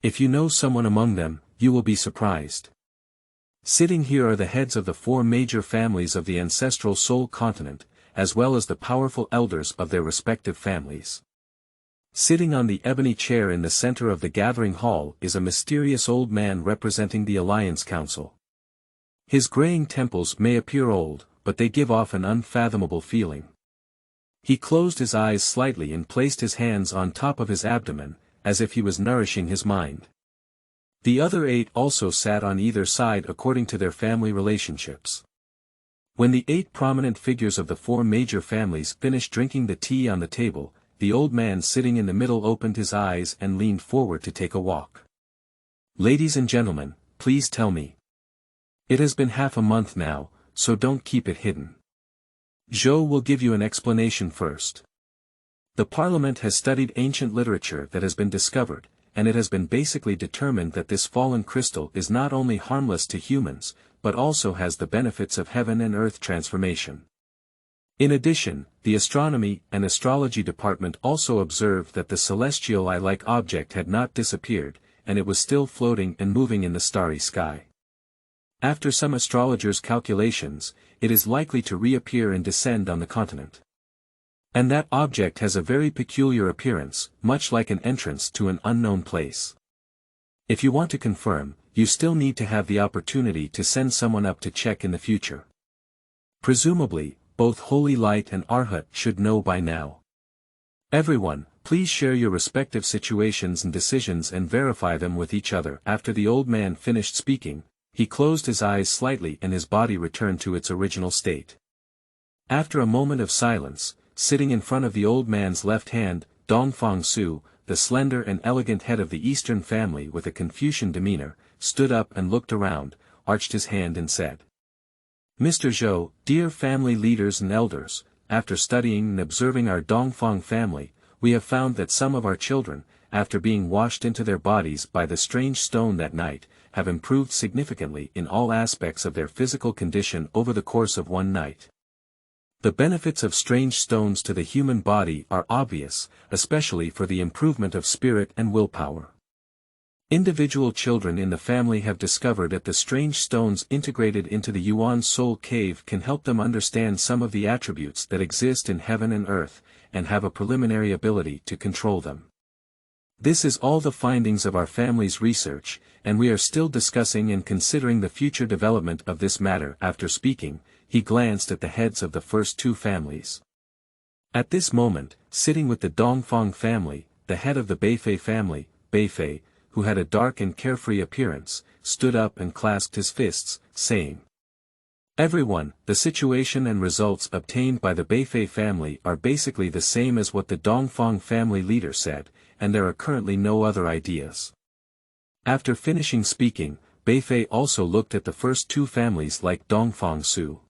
If you know someone among them, you will be surprised. Sitting here are the heads of the 4 major families of the ancestral soul continent, as well as the powerful elders of their respective families. Sitting on the ebony chair in the center of the gathering hall is a mysterious old man representing the Alliance Council. His graying temples may appear old, but they give off an unfathomable feeling. He closed his eyes slightly and placed his hands on top of his abdomen, as if he was nourishing his mind. The other 8 also sat on either side according to their family relationships. When the 8 prominent figures of the 4 major families finished drinking the tea on the table, the old man sitting in the middle opened his eyes and leaned forward to take a walk. Ladies and gentlemen, please tell me. It has been half a month now, so don't keep it hidden. Zhou will give you an explanation first. The Parliament has studied ancient literature that has been discovered, and it has been basically determined that this fallen crystal is not only harmless to humans, but also has the benefits of heaven and earth transformation. In addition, the Astronomy and Astrology Department also observed that the celestial eye-like object had not disappeared, and it was still floating and moving in the starry sky. After some astrologers' calculations, it is likely to reappear and descend on the continent. And that object has a very peculiar appearance, much like an entrance to an unknown place. If you want to confirm, you still need to have the opportunity to send someone up to check in the future. Presumably, both Holy Light and Arhat should know by now. Everyone, please share your respective situations and decisions and verify them with each other. After the old man finished speaking, he closed his eyes slightly and his body returned to its original state. After a moment of silence, sitting in front of the old man's left hand, Dongfang Su, the slender and elegant head of the Eastern family with a Confucian demeanor, stood up and looked around, arched his hand and said, Mr. Zhou, dear family leaders and elders, after studying and observing our Dongfang family, we have found that some of our children, after being washed into their bodies by the strange stone that night, have improved significantly in all aspects of their physical condition over the course of one night. The benefits of strange stones to the human body are obvious, especially for the improvement of spirit and willpower. Individual children in the family have discovered that the strange stones integrated into the Yuan Soul Cave can help them understand some of the attributes that exist in heaven and earth, and have a preliminary ability to control them. This is all the findings of our family's research, and we are still discussing and considering the future development of this matter. After speaking, he glanced at the heads of the first 2 families. At this moment, sitting with the Dongfang family, the head of the Beifei family, Beifei, who had a dark and carefree appearance, stood up and clasped his fists, saying, Everyone, the situation and results obtained by the Beifei family are basically the same as what the Dongfang family leader said, and there are currently no other ideas. After finishing speaking, Beifei also looked at the first 2 families like Dongfang Su.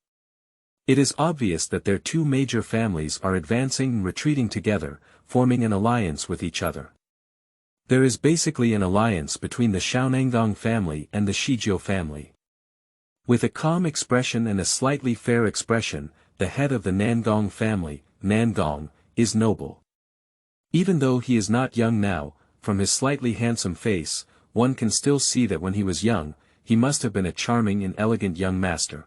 It is obvious that their 2 major families are advancing and retreating together, forming an alliance with each other. There is basically an alliance between the Xiaonangong family and the Shijiu family. With a calm expression and a slightly fair expression, the head of the Nangong family, Nangong, is noble. Even though he is not young now, from his slightly handsome face, one can still see that when he was young, he must have been a charming and elegant young master.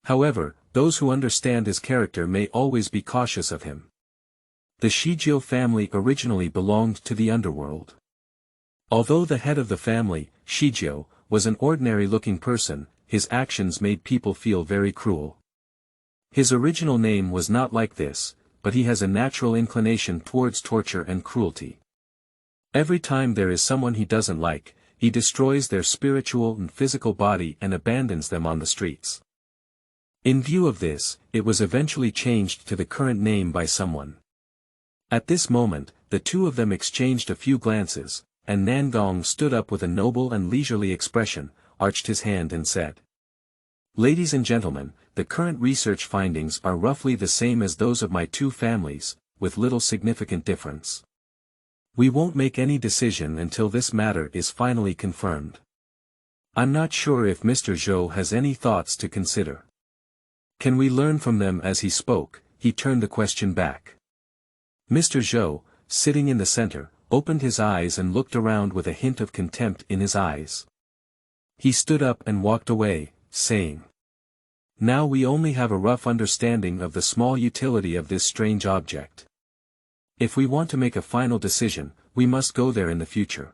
However, those who understand his character may always be cautious of him. The Shijiu family originally belonged to the underworld. Although the head of the family, Shijiu, was an ordinary-looking person, his actions made people feel very cruel. His original name was not like this, but he has a natural inclination towards torture and cruelty. Every time there is someone he doesn't like, he destroys their spiritual and physical body and abandons them on the streets. In view of this, it was eventually changed to the current name by someone. At this moment, the two of them exchanged a few glances, and Nangong stood up with a noble and leisurely expression, arched his hand and said, "Ladies and gentlemen, the current research findings are roughly the same as those of my two families, with little significant difference. We won't make any decision until this matter is finally confirmed. I'm not sure if Mr. Zhou has any thoughts to consider. Can we learn from them?" As he spoke, he turned the question back. Mr. Zhou, sitting in the center, opened his eyes and looked around with a hint of contempt in his eyes. He stood up and walked away, saying, "Now we only have a rough understanding of the small utility of this strange object. If we want to make a final decision, we must go there in the future.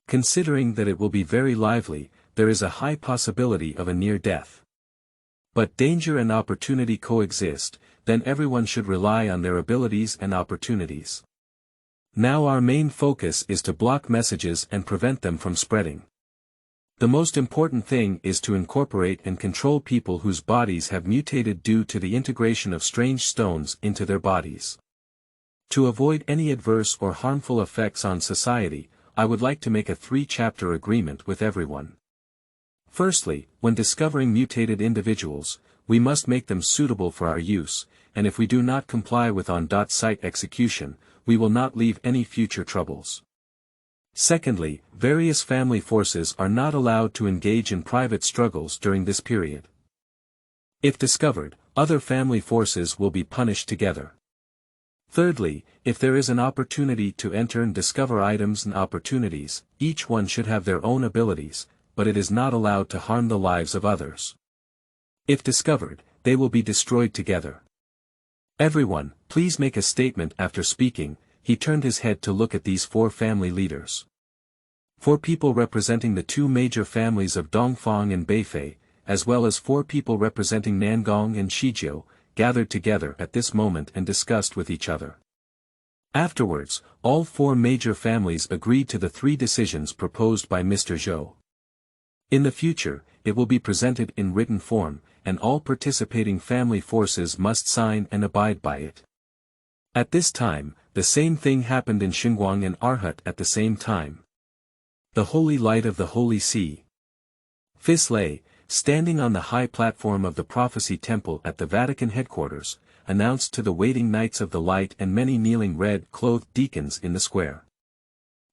Considering that it will be very lively, there is a high possibility of a near death. But danger and opportunity coexist, then everyone should rely on their abilities and opportunities. Now our main focus is to block messages and prevent them from spreading. The most important thing is to incorporate and control people whose bodies have mutated due to the integration of strange stones into their bodies. To avoid any adverse or harmful effects on society, I would like to make a 3-chapter agreement with everyone. Firstly, when discovering mutated individuals, we must make them suitable for our use, and if we do not comply with on-site execution, we will not leave any future troubles. Secondly, various family forces are not allowed to engage in private struggles during this period. If discovered, other family forces will be punished together. Thirdly, if there is an opportunity to enter and discover items and opportunities, each one should have their own abilities, but it is not allowed to harm the lives of others. If discovered, they will be destroyed together. Everyone, please make a statement." After speaking, he turned his head to look at these 4 family leaders. 4 people representing the 2 major families of Dongfang and Beifei, as well as 4 people representing Nangong and Shijiu, gathered together at this moment and discussed with each other. Afterwards, all 4 major families agreed to the 3 decisions proposed by Mr. Zhou. In the future, it will be presented in written form, and all participating family forces must sign and abide by it. At this time, the same thing happened in Xinguang and Arhat at the same time. The Holy Light of the Holy See. Fisley, standing on the high platform of the Prophecy Temple at the Vatican headquarters, announced to the waiting Knights of the Light and many kneeling red-clothed deacons in the square.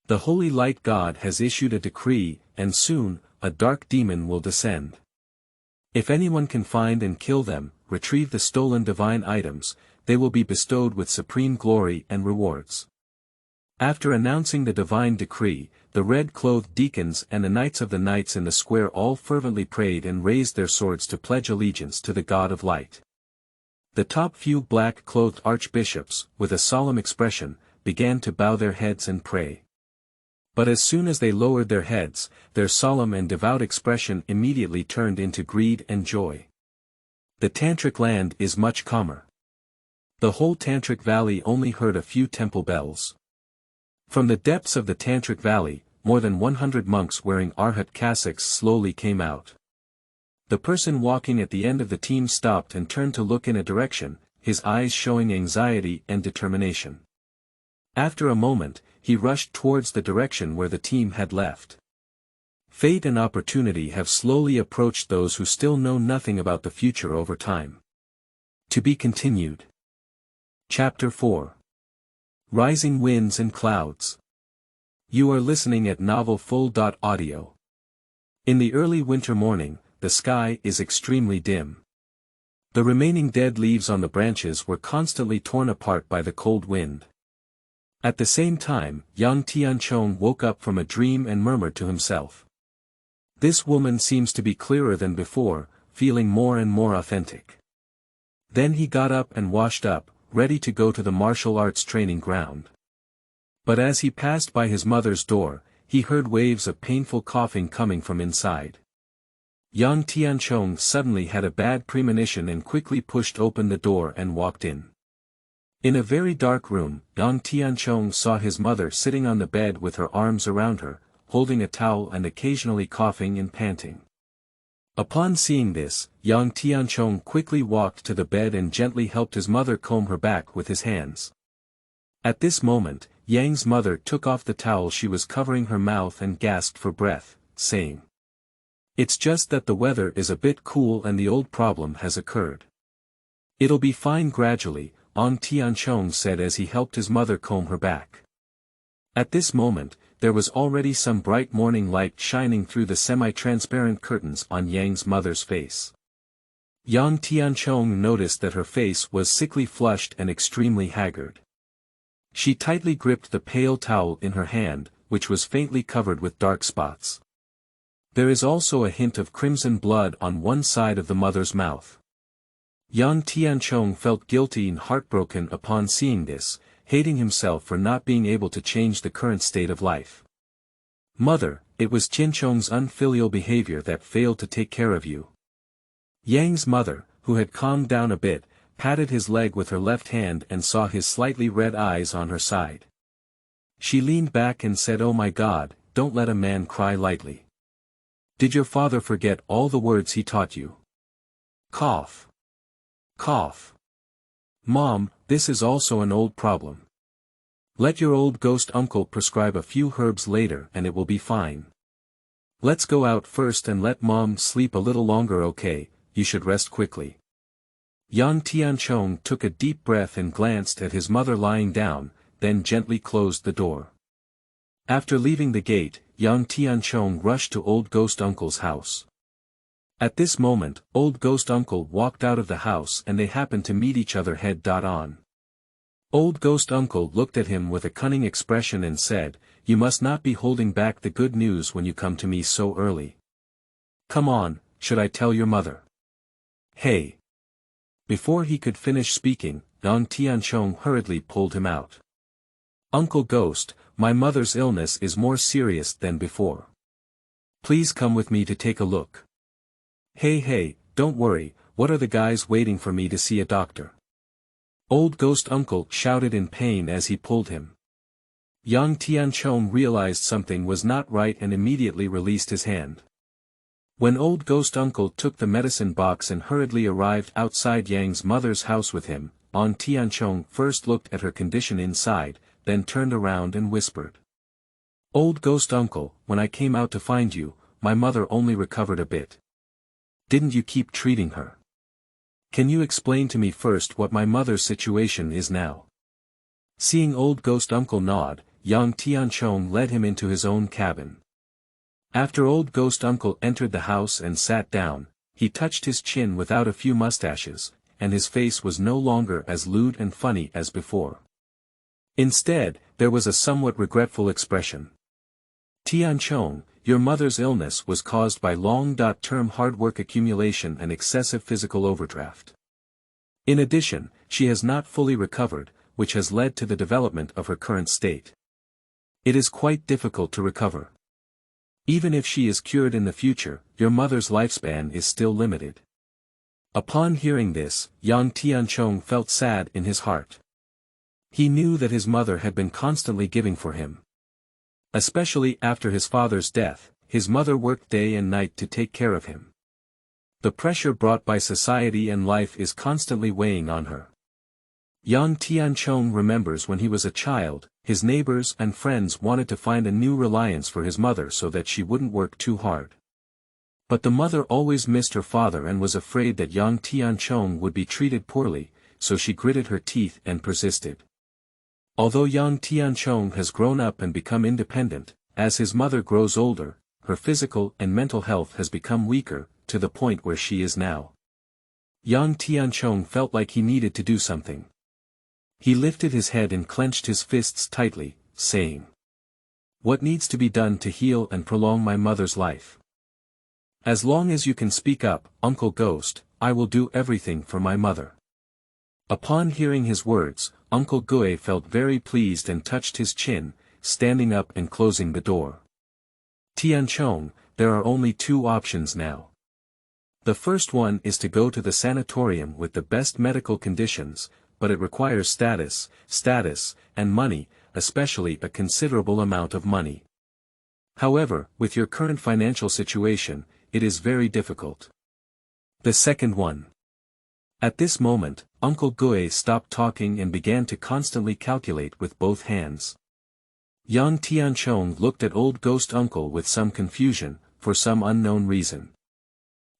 The Holy Light God has issued a decree, and soon, a dark demon will descend. If anyone can find and kill them, retrieve the stolen divine items, they will be bestowed with supreme glory and rewards. After announcing the divine decree, the red-clothed deacons and the knights of the knights in the square all fervently prayed and raised their swords to pledge allegiance to the God of Light. The top few black-clothed archbishops, with a solemn expression, began to bow their heads and pray. But as soon as they lowered their heads, their solemn and devout expression immediately turned into greed and joy. The Tantric land is much calmer. The whole Tantric valley only heard a few temple bells. From the depths of the Tantric valley, more than 100 monks wearing Arhat cassocks slowly came out. The person walking at the end of the team stopped and turned to look in a direction, his eyes showing anxiety and determination. After a moment, he rushed towards the direction where the team had left. Fate and opportunity have slowly approached those who still know nothing about the future over time. To be continued. Chapter 4. Rising Winds and Clouds. You are listening at novelfull.audio. In the early winter morning, the sky is extremely dim. The remaining dead leaves on the branches were constantly torn apart by the cold wind. At the same time, young Tianchong woke up from a dream and murmured to himself. This woman seems to be clearer than before, feeling more and more authentic. Then he got up and washed up, ready to go to the martial arts training ground. But as he passed by his mother's door, he heard waves of painful coughing coming from inside. Young Tianchong suddenly had a bad premonition and quickly pushed open the door and walked in. In a very dark room, young Tianchong saw his mother sitting on the bed with her arms around her, holding a towel and occasionally coughing and panting. Upon seeing this, young Tianchong quickly walked to the bed and gently helped his mother comb her back with his hands. At this moment, Yang's mother took off the towel she was covering her mouth and gasped for breath, saying, "It's just that the weather is a bit cool and the old problem has occurred." "It'll be fine gradually," Tianchong said as he helped his mother comb her back. At this moment, there was already some bright morning light shining through the semi-transparent curtains on Yang's mother's face. Yang Tianchong noticed that her face was sickly flushed and extremely haggard. She tightly gripped the pale towel in her hand, which was faintly covered with dark spots. There is also a hint of crimson blood on one side of the mother's mouth. Yang Tianchong felt guilty and heartbroken upon seeing this, hating himself for not being able to change the current state of life. "Mother, it was Tianchong's unfilial behavior that failed to take care of you." Yang's mother, who had calmed down a bit, patted his leg with her left hand and saw his slightly red eyes on her side. She leaned back and said, "Oh my God, don't let a man cry lightly. Did your father forget all the words he taught you?" Cough. Cough. "Mom, this is also an old problem. Let your old ghost uncle prescribe a few herbs later and it will be fine. Let's go out first and let Mom sleep a little longer, okay? You should rest quickly." Yang Tianchong took a deep breath and glanced at his mother lying down, then gently closed the door. After leaving the gate, Yang Tianchong rushed to old ghost uncle's house. At this moment, old ghost uncle walked out of the house and they happened to meet each other head-on. Old ghost uncle looked at him with a cunning expression and said, "You must not be holding back the good news when you come to me so early. Come on, should I tell your mother?" "Hey!" Before he could finish speaking, Yang Tianchong hurriedly pulled him out. "Uncle Ghost, my mother's illness is more serious than before. Please come with me to take a look." Hey, don't worry, what are the guys waiting for me to see a doctor?" Old ghost uncle shouted in pain as he pulled him. Yang Tianchong realized something was not right and immediately released his hand. When old ghost uncle took the medicine box and hurriedly arrived outside Yang's mother's house with him, Tianchong first looked at her condition inside, then turned around and whispered. "Old ghost uncle, when I came out to find you, my mother only recovered a bit. Didn't you keep treating her? Can you explain to me first what my mother's situation is now?" Seeing old ghost uncle nod, Yang Tianchong led him into his own cabin. After old ghost uncle entered the house and sat down, he touched his chin without a few mustaches, and his face was no longer as lewd and funny as before. Instead, there was a somewhat regretful expression. "Tianchong, your mother's illness was caused by long-term hard work accumulation and excessive physical overdraft. In addition, she has not fully recovered, which has led to the development of her current state. It is quite difficult to recover. Even if she is cured in the future, your mother's lifespan is still limited." Upon hearing this, Yang Tianchong felt sad in his heart. He knew that his mother had been constantly giving for him. Especially after his father's death, his mother worked day and night to take care of him. The pressure brought by society and life is constantly weighing on her. Yang Tianchong remembers when he was a child, his neighbors and friends wanted to find a new reliance for his mother so that she wouldn't work too hard. But the mother always missed her father and was afraid that Yang Tianchong would be treated poorly, so she gritted her teeth and persisted. Although Yang Tianchong has grown up and become independent, as his mother grows older, her physical and mental health has become weaker, to the point where she is now. Yang Tianchong felt like he needed to do something. He lifted his head and clenched his fists tightly, saying, "What needs to be done to heal and prolong my mother's life? As long as you can speak up, Uncle Ghost, I will do everything for my mother." Upon hearing his words, Uncle Gue felt very pleased and touched his chin, standing up and closing the door. "Tianchong, there are only two options now. The first one is to go to the sanatorium with the best medical conditions, but it requires status, and money, especially a considerable amount of money. However, with your current financial situation, it is very difficult. The second one. At this moment, Uncle Gue stopped talking and began to constantly calculate with both hands. Young Tianchong looked at old ghost uncle with some confusion, for some unknown reason.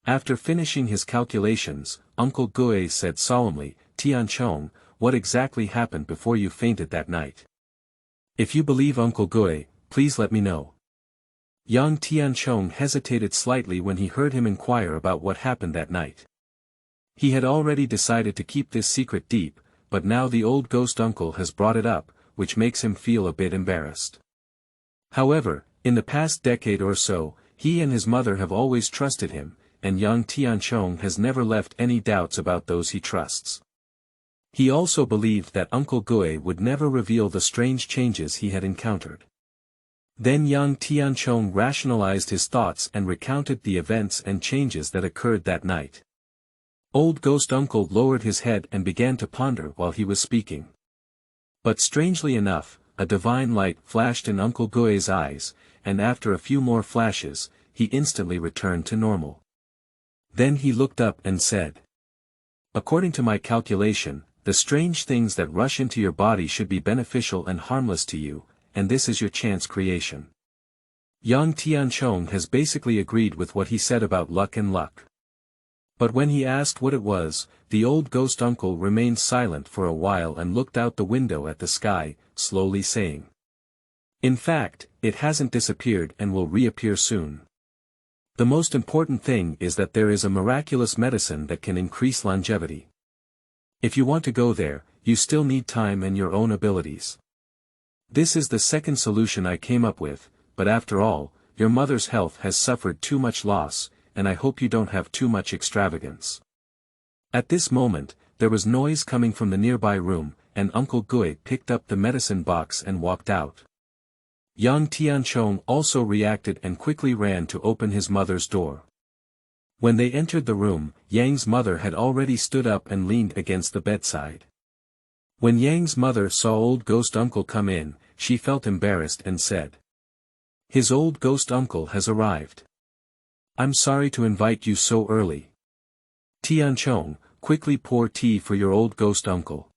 After finishing his calculations, Uncle Gue said solemnly, "Tianchong, what exactly happened before you fainted that night? If you believe Uncle Gue, please let me know." Young Tianchong hesitated slightly when he heard him inquire about what happened that night. He had already decided to keep this secret deep, but now the old ghost uncle has brought it up, which makes him feel a bit embarrassed. However, in the past decade or so, he and his mother have always trusted him, and young Tianchong has never left any doubts about those he trusts. He also believed that Uncle Gue would never reveal the strange changes he had encountered. Then young Tianchong rationalized his thoughts and recounted the events and changes that occurred that night. Old ghost uncle lowered his head and began to ponder while he was speaking. But strangely enough, a divine light flashed in Uncle Gue's eyes, and after a few more flashes, he instantly returned to normal. Then he looked up and said, "According to my calculation, the strange things that rush into your body should be beneficial and harmless to you, and this is your chance creation." Young Tianchong has basically agreed with what he said about luck and luck. But when he asked what it was, the old ghost uncle remained silent for a while and looked out the window at the sky, slowly saying, "In fact, it hasn't disappeared and will reappear soon. The most important thing is that there is a miraculous medicine that can increase longevity. If you want to go there, you still need time and your own abilities. This is the second solution I came up with, but after all, your mother's health has suffered too much loss, and I hope you don't have too much extravagance." At this moment, there was noise coming from the nearby room, and Uncle Gue picked up the medicine box and walked out. Young Tianchong also reacted and quickly ran to open his mother's door. When they entered the room, Yang's mother had already stood up and leaned against the bedside. When Yang's mother saw old ghost uncle come in, she felt embarrassed and said, "His old ghost uncle has arrived. I'm sorry to invite you so early. Tianchong, quickly pour tea for your old ghost uncle."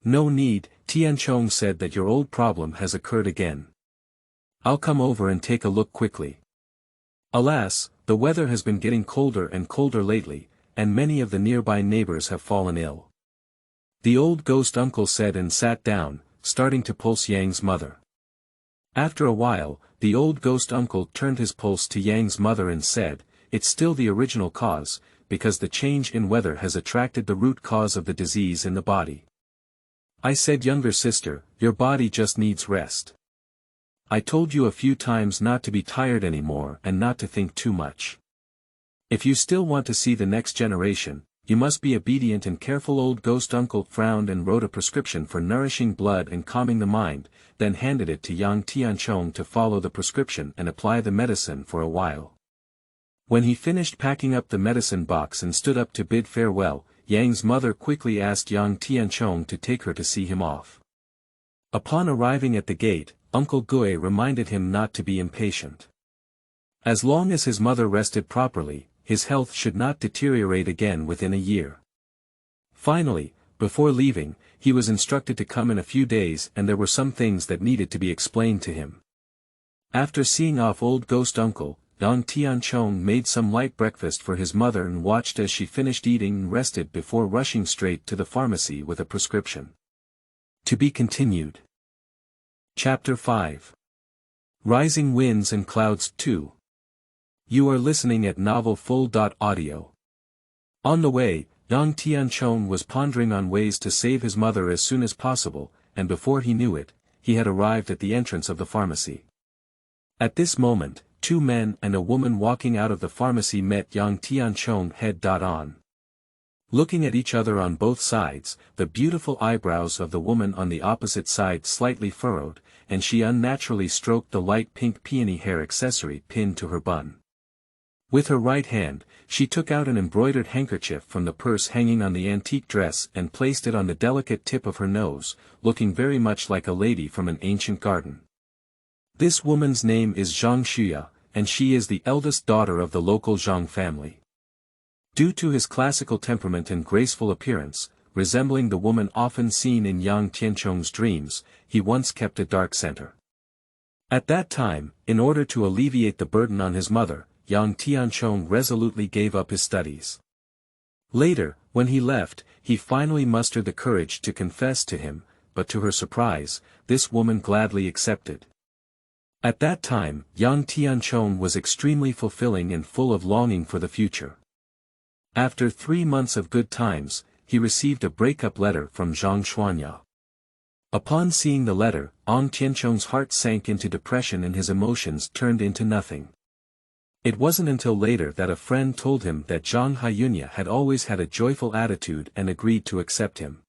"No need," Tianchong said, "that your old problem has occurred again. I'll come over and take a look quickly." Alas, the weather has been getting colder and colder lately, and many of the nearby neighbors have fallen ill. The old ghost uncle said and sat down, starting to pulse Yang's mother. After a while, the old ghost uncle turned his pulse to Yang's mother and said, "It's still the original cause, because the change in weather has attracted the root cause of the disease in the body. I said, younger sister, your body just needs rest. I told you a few times not to be tired anymore and not to think too much. If you still want to see the next generation, you must be obedient and careful." Old ghost uncle frowned and wrote a prescription for nourishing blood and calming the mind, then handed it to young Tianchong to follow the prescription and apply the medicine for a while. When he finished packing up the medicine box and stood up to bid farewell, Yang's mother quickly asked young Tianchong to take her to see him off. Upon arriving at the gate, Uncle Gue reminded him not to be impatient. As long as his mother rested properly, his health should not deteriorate again within a year. Finally, before leaving, he was instructed to come in a few days, and there were some things that needed to be explained to him. After seeing off old ghost uncle, young Tianchong made some light breakfast for his mother and watched as she finished eating and rested before rushing straight to the pharmacy with a prescription. To be continued. Chapter 5. Rising Winds and Clouds 2. You are listening at novelfull.audio. On the way, young Tianchong was pondering on ways to save his mother as soon as possible, and before he knew it, he had arrived at the entrance of the pharmacy. At this moment, two men and a woman walking out of the pharmacy met young Tianchong head-on. Looking at each other on both sides, the beautiful eyebrows of the woman on the opposite side slightly furrowed, and she unnaturally stroked the light pink peony hair accessory pinned to her bun. With her right hand, she took out an embroidered handkerchief from the purse hanging on the antique dress and placed it on the delicate tip of her nose, looking very much like a lady from an ancient garden. This woman's name is Zhang Xuya, and she is the eldest daughter of the local Zhang family. Due to his classical temperament and graceful appearance, resembling the woman often seen in young Tianchong's dreams, he once kept a dark center. At that time, in order to alleviate the burden on his mother, young Tianchong resolutely gave up his studies. Later, when he left, he finally mustered the courage to confess to him, but to her surprise, this woman gladly accepted. At that time, young Tianchong was extremely fulfilling and full of longing for the future. After 3 months of good times, he received a breakup letter from Zhang Xuanya. Upon seeing the letter, Tianchong's heart sank into depression and his emotions turned into nothing. It wasn't until later that a friend told him that Zhang Haiyunya had always had a joyful attitude and agreed to accept him.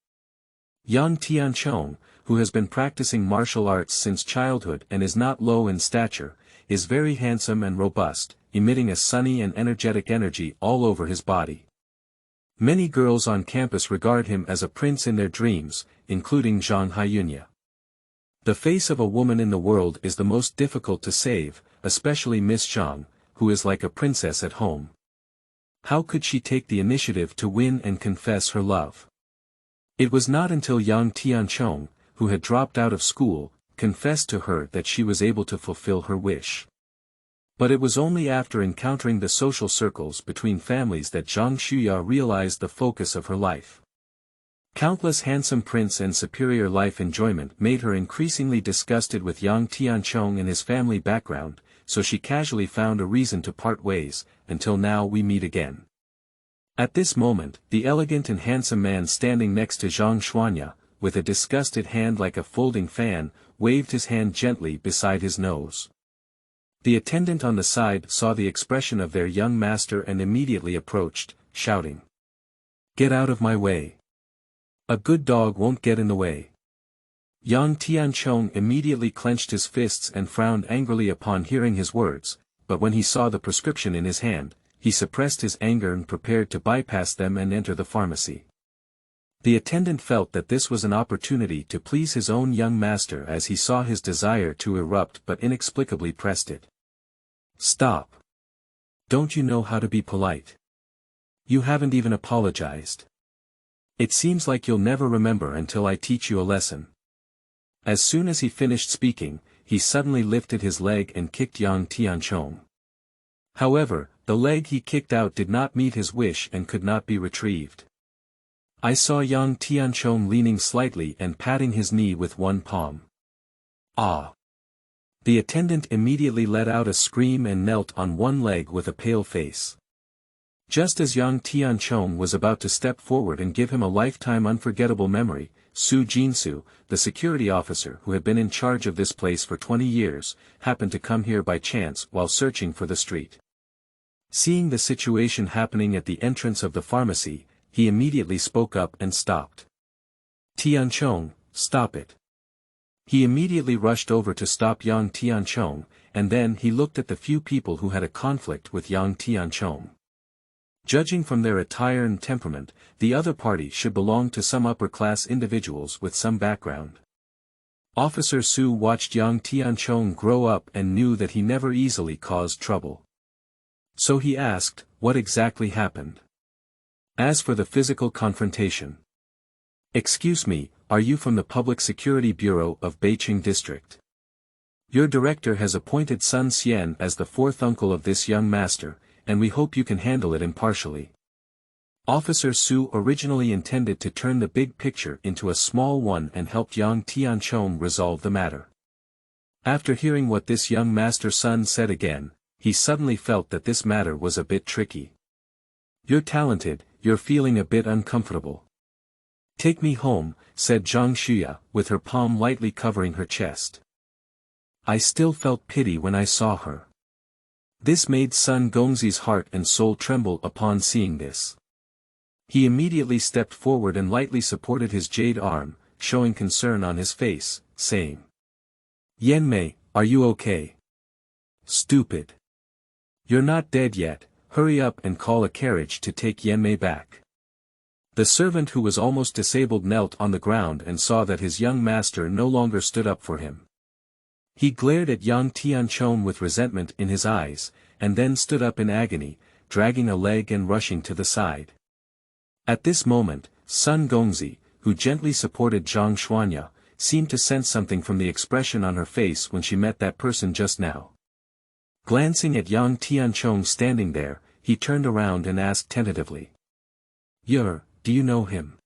Young Tianchong, who has been practicing martial arts since childhood and is not low in stature, is very handsome and robust, emitting a sunny and energetic energy all over his body. Many girls on campus regard him as a prince in their dreams, including Zhang Haiyunya. The face of a woman in the world is the most difficult to save, especially Miss Zhang, who is like a princess at home. How could she take the initiative to win and confess her love? It was not until young Tianchong, who had dropped out of school, confessed to her that she was able to fulfill her wish. But it was only after encountering the social circles between families that Zhang Xuya realized the focus of her life. Countless handsome prince and superior life enjoyment made her increasingly disgusted with young Tianchong and his family background, so she casually found a reason to part ways, until now we meet again. At this moment, the elegant and handsome man standing next to Zhang Xuanya, with a disgusted hand like a folding fan, waved his hand gently beside his nose. The attendant on the side saw the expression of their young master and immediately approached, shouting, "Get out of my way! A good dog won't get in the way." Young Tianchong immediately clenched his fists and frowned angrily upon hearing his words, but when he saw the prescription in his hand, he suppressed his anger and prepared to bypass them and enter the pharmacy. The attendant felt that this was an opportunity to please his own young master as he saw his desire to erupt but inexplicably pressed it. "Stop! Don't you know how to be polite? You haven't even apologized. It seems like you'll never remember until I teach you a lesson." As soon as he finished speaking, he suddenly lifted his leg and kicked young Tianchong. However, the leg he kicked out did not meet his wish and could not be retrieved. I saw young Tianchong leaning slightly and patting his knee with one palm. "Ah!" The attendant immediately let out a scream and knelt on one leg with a pale face. Just as young Tianchong was about to step forward and give him a lifetime unforgettable memory, Su Jinsu, the security officer who had been in charge of this place for 20 years, happened to come here by chance while searching for the street. Seeing the situation happening at the entrance of the pharmacy, he immediately spoke up and stopped. "Tianchong, stop it." He immediately rushed over to stop young Tianchong, and then he looked at the few people who had a conflict with young Tianchong. Judging from their attire and temperament, the other party should belong to some upper-class individuals with some background. Officer Su watched young Tianchong grow up and knew that he never easily caused trouble. So he asked, what exactly happened? As for the physical confrontation. "Excuse me, are you from the Public Security Bureau of Beiqing District? Your director has appointed Sun Xian as the fourth uncle of this young master, and we hope you can handle it impartially." Officer Su originally intended to turn the big picture into a small one and helped young Tianchong resolve the matter. After hearing what this young master Sun said again, he suddenly felt that this matter was a bit tricky. "You're talented, you're feeling a bit uncomfortable. Take me home," said Zhang Xuya, with her palm lightly covering her chest. I still felt pity when I saw her. This made Sun Gongzi's heart and soul tremble upon seeing this. He immediately stepped forward and lightly supported his jade arm, showing concern on his face, saying, "Yanmei, are you okay? Stupid. You're not dead yet, hurry up and call a carriage to take Yanmei back." The servant who was almost disabled knelt on the ground and saw that his young master no longer stood up for him. He glared at young Tianchong with resentment in his eyes, and then stood up in agony, dragging a leg and rushing to the side. At this moment, Sun Gongzi, who gently supported Zhang Xuanya, seemed to sense something from the expression on her face when she met that person just now. Glancing at young Tianchong standing there, he turned around and asked tentatively. Do you know him?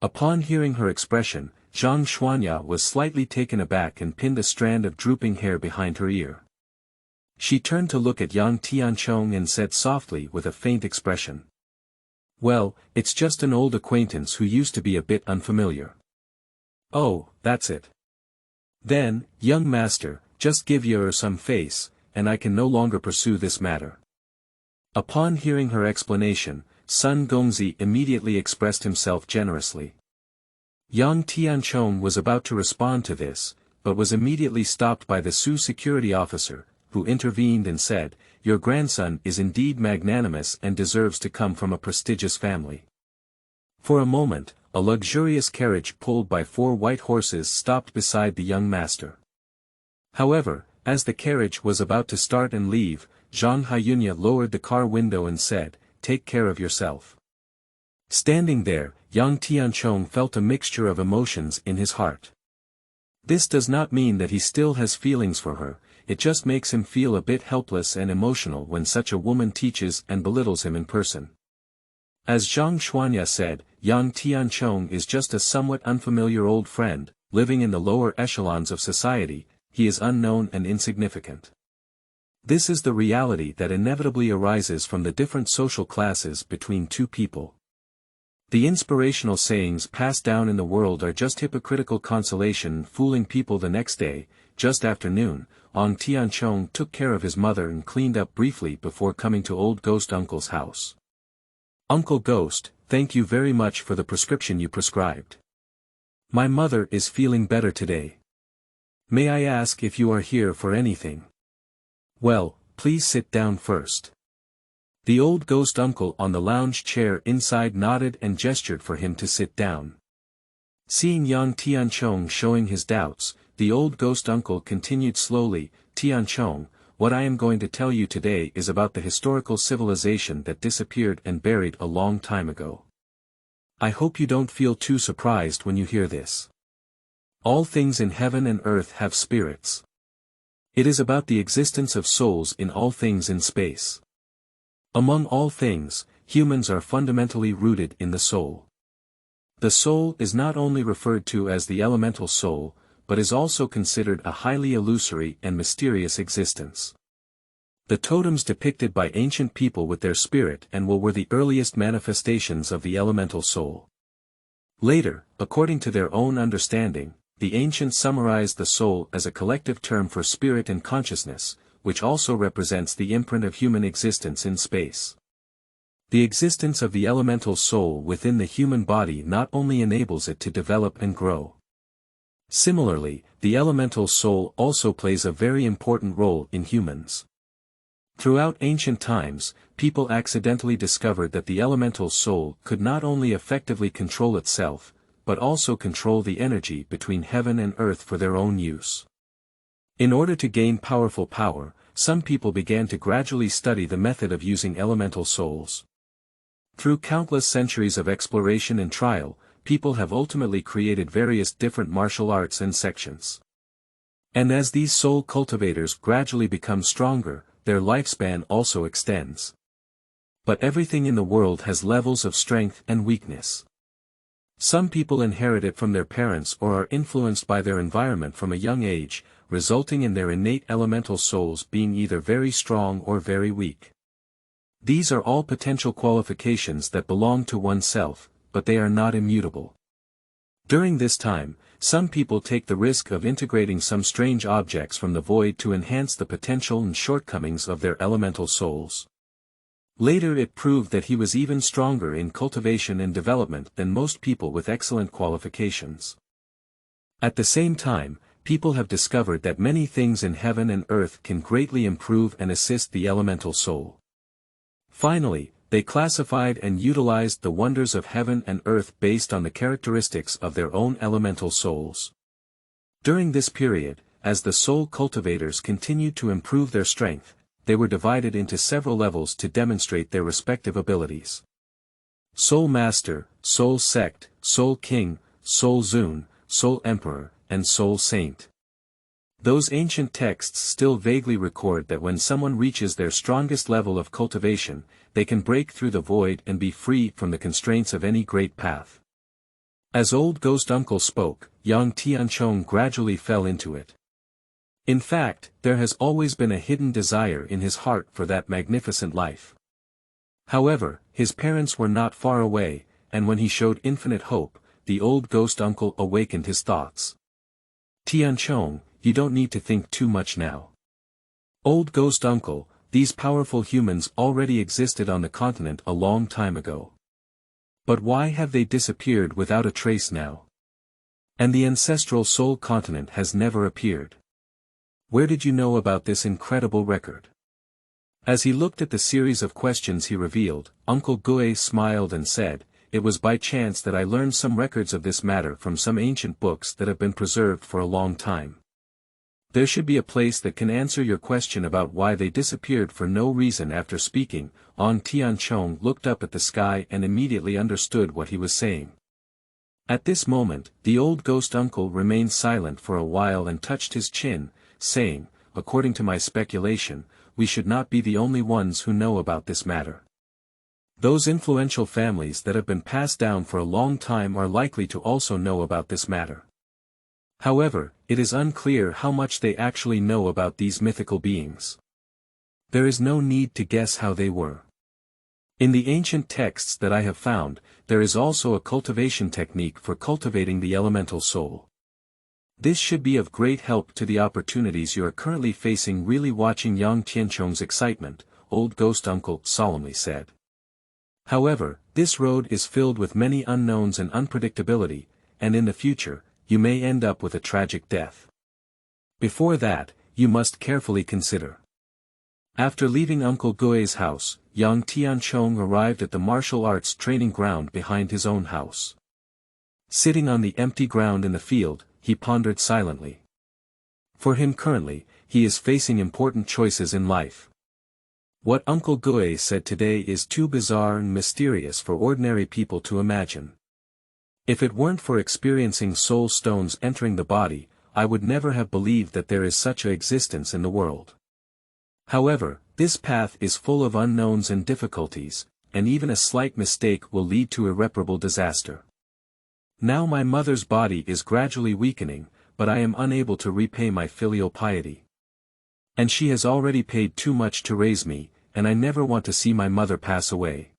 Upon hearing her expression, Zhang Xuanya was slightly taken aback and pinned a strand of drooping hair behind her ear. She turned to look at young Tianchong and said softly with a faint expression. Well, it's just an old acquaintance who used to be a bit unfamiliar. Oh, that's it. Then, young master, just give Yer some face, and I can no longer pursue this matter. Upon hearing her explanation, Sun Gongzi immediately expressed himself generously. Yang Tianchong was about to respond to this, but was immediately stopped by the Su security officer, who intervened and said, Your grandson is indeed magnanimous and deserves to come from a prestigious family. For a moment, a luxurious carriage pulled by 4 white horses stopped beside the young master. However, as the carriage was about to start and leave, Zhang Haiyunya lowered the car window and said, Take care of yourself. Standing there, young Tianchong felt a mixture of emotions in his heart. This does not mean that he still has feelings for her, it just makes him feel a bit helpless and emotional when such a woman teaches and belittles him in person. As Zhang Xuanya said, young Tianchong is just a somewhat unfamiliar old friend, living in the lower echelons of society, he is unknown and insignificant. This is the reality that inevitably arises from the different social classes between two people. The inspirational sayings passed down in the world are just hypocritical consolation fooling people. The next day, just after noon, Ong Tianchong took care of his mother and cleaned up briefly before coming to old Ghost Uncle's house. Uncle Ghost, thank you very much for the prescription you prescribed. My mother is feeling better today. May I ask if you are here for anything? Well, please sit down first. The old ghost uncle on the lounge chair inside nodded and gestured for him to sit down. Seeing young Tianchong showing his doubts, the old ghost uncle continued slowly, Tianchong, what I am going to tell you today is about the historical civilization that disappeared and buried a long time ago. I hope you don't feel too surprised when you hear this. All things in heaven and earth have spirits. It is about the existence of souls in all things in space. Among all things, humans are fundamentally rooted in the soul. The soul is not only referred to as the elemental soul, but is also considered a highly illusory and mysterious existence. The totems depicted by ancient people with their spirit and will were the earliest manifestations of the elemental soul. Later, according to their own understanding, the ancients summarized the soul as a collective term for spirit and consciousness, which also represents the imprint of human existence in space. The existence of the elemental soul within the human body not only enables it to develop and grow. Similarly, the elemental soul also plays a very important role in humans. Throughout ancient times, people accidentally discovered that the elemental soul could not only effectively control itself, but also control the energy between heaven and earth for their own use. In order to gain powerful power, some people began to gradually study the method of using elemental souls. Through countless centuries of exploration and trial, people have ultimately created various different martial arts and sections. And as these soul cultivators gradually become stronger, their lifespan also extends. But everything in the world has levels of strength and weakness. Some people inherit it from their parents or are influenced by their environment from a young age, resulting in their innate elemental souls being either very strong or very weak. These are all potential qualifications that belong to oneself, but they are not immutable. During this time, some people take the risk of integrating some strange objects from the void to enhance the potential and shortcomings of their elemental souls. Later it proved that he was even stronger in cultivation and development than most people with excellent qualifications. At the same time, people have discovered that many things in heaven and earth can greatly improve and assist the elemental soul. Finally, they classified and utilized the wonders of heaven and earth based on the characteristics of their own elemental souls. During this period, as the soul cultivators continued to improve their strength, they were divided into several levels to demonstrate their respective abilities. Soul Master, Soul Sect, Soul King, Soul Zun, Soul Emperor, and Soul Saint. Those ancient texts still vaguely record that when someone reaches their strongest level of cultivation, they can break through the void and be free from the constraints of any great path. As old ghost uncle spoke, young Tianchong gradually fell into it. In fact, there has always been a hidden desire in his heart for that magnificent life. However, his parents were not far away, and when he showed infinite hope, the old ghost uncle awakened his thoughts. Tianchong, you don't need to think too much now. Old ghost uncle, these powerful humans already existed on the continent a long time ago. But why have they disappeared without a trace now? And the ancestral soul continent has never appeared. Where did you know about this incredible record? As he looked at the series of questions he revealed, Uncle Gue smiled and said, "It was by chance that I learned some records of this matter from some ancient books that have been preserved for a long time. There should be a place that can answer your question about why they disappeared for no reason." After speaking, Tianchong looked up at the sky and immediately understood what he was saying. At this moment, the old ghost uncle remained silent for a while and touched his chin, saying, "According to my speculation, we should not be the only ones who know about this matter. Those influential families that have been passed down for a long time are likely to also know about this matter. However, it is unclear how much they actually know about these mythical beings. There is no need to guess how they were. In the ancient texts that I have found, there is also a cultivation technique for cultivating the elemental soul. This should be of great help to the opportunities you are currently facing." Really watching young Tianchong's excitement, old ghost uncle solemnly said. "However, this road is filled with many unknowns and unpredictability, and in the future, you may end up with a tragic death. Before that, you must carefully consider." After leaving Uncle Gue's house, young Tianchong arrived at the martial arts training ground behind his own house. Sitting on the empty ground in the field, he pondered silently. For him currently, he is facing important choices in life. What Uncle Gue said today is too bizarre and mysterious for ordinary people to imagine. If it weren't for experiencing soul stones entering the body, I would never have believed that there is such an existence in the world. However, this path is full of unknowns and difficulties, and even a slight mistake will lead to irreparable disaster. Now my mother's body is gradually weakening, but I am unable to repay my filial piety. And she has already paid too much to raise me, and I never want to see my mother pass away.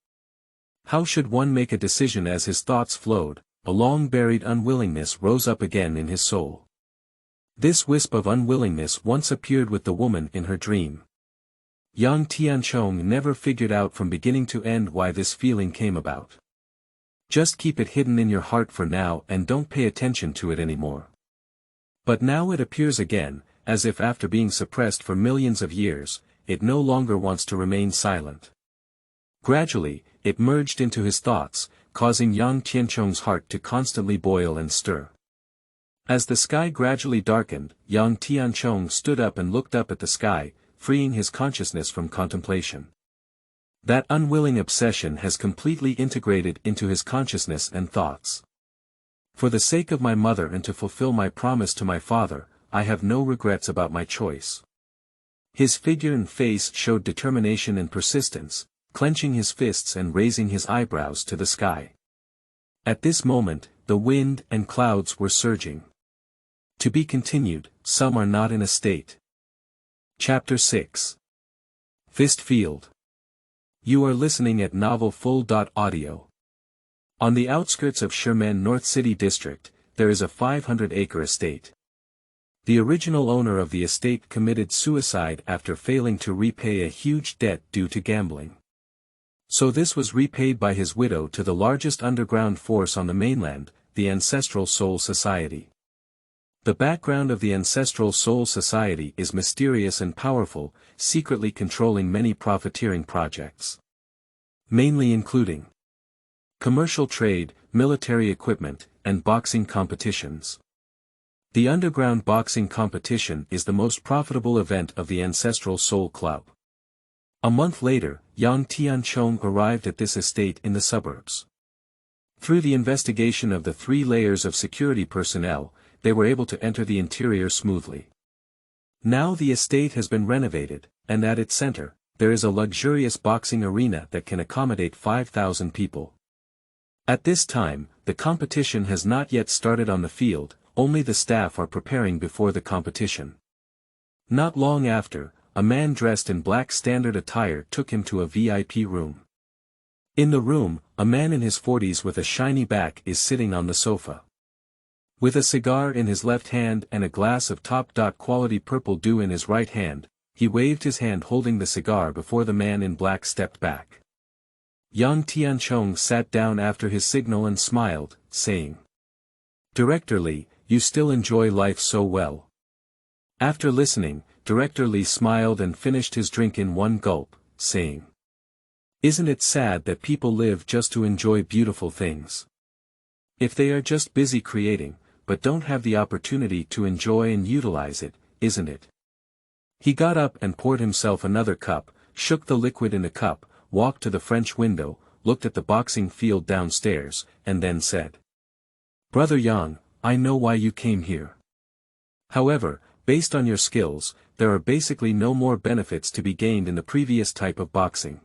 How should one make a decision? As his thoughts flowed, a long-buried unwillingness rose up again in his soul. This wisp of unwillingness once appeared with the woman in her dream. Young Tianchong never figured out from beginning to end why this feeling came about. Just keep it hidden in your heart for now and don't pay attention to it anymore. But now it appears again, as if after being suppressed for millions of years, it no longer wants to remain silent. Gradually, it merged into his thoughts, causing young Tianchong's heart to constantly boil and stir. As the sky gradually darkened, young Tianchong stood up and looked up at the sky, freeing his consciousness from contemplation. That unwilling obsession has completely integrated into his consciousness and thoughts. For the sake of my mother and to fulfill my promise to my father, I have no regrets about my choice. His figure and face showed determination and persistence, clenching his fists and raising his eyebrows to the sky. At this moment, the wind and clouds were surging. To be continued, some are not in a state. Chapter 6. Fist Field. You are listening at novelfull.audio. On the outskirts of Sherman North City District, there is a 500-acre estate. The original owner of the estate committed suicide after failing to repay a huge debt due to gambling. So this was repaid by his widow to the largest underground force on the mainland, the Ancestral Soul Society. The background of the Ancestral Soul Society is mysterious and powerful, secretly controlling many profiteering projects. Mainly including commercial trade, military equipment, and boxing competitions. The underground boxing competition is the most profitable event of the Ancestral Soul Club. A month later, Yang Tianchong arrived at this estate in the suburbs. Through the investigation of the 3 layers of security personnel, they were able to enter the interior smoothly. Now the estate has been renovated, and at its center, there is a luxurious boxing arena that can accommodate 5,000 people. At this time, the competition has not yet started on the field, only the staff are preparing before the competition. Not long after, a man dressed in black standard attire took him to a VIP room. In the room, a man in his 40s with a shiny back is sitting on the sofa. With a cigar in his left hand and a glass of top-quality purple dew in his right hand, he waved his hand holding the cigar before the man in black stepped back. Yang Tianchong sat down after his signal and smiled, saying, "Director Li, you still enjoy life so well." After listening, Director Li smiled and finished his drink in one gulp, saying, "Isn't it sad that people live just to enjoy beautiful things? If they are just busy creating, but don't have the opportunity to enjoy and utilize it, isn't it?" He got up and poured himself another cup, shook the liquid in the cup, walked to the French window, looked at the boxing field downstairs, and then said, "Brother Yang, I know why you came here. However, based on your skills, there are basically no more benefits to be gained in the previous type of boxing.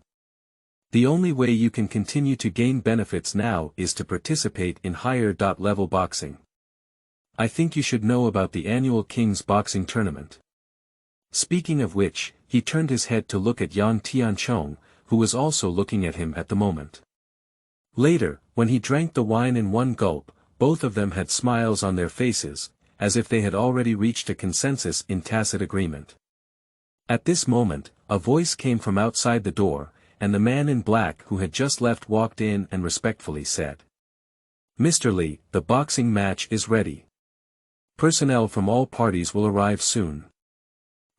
The only way you can continue to gain benefits now is to participate in higher level boxing. I think you should know about the annual King's Boxing Tournament." Speaking of which, he turned his head to look at Yang Tianchong, who was also looking at him at the moment. Later, when he drank the wine in one gulp, both of them had smiles on their faces, as if they had already reached a consensus in tacit agreement. At this moment, a voice came from outside the door, and the man in black who had just left walked in and respectfully said, "Mr. Li, the boxing match is ready. Personnel from all parties will arrive soon.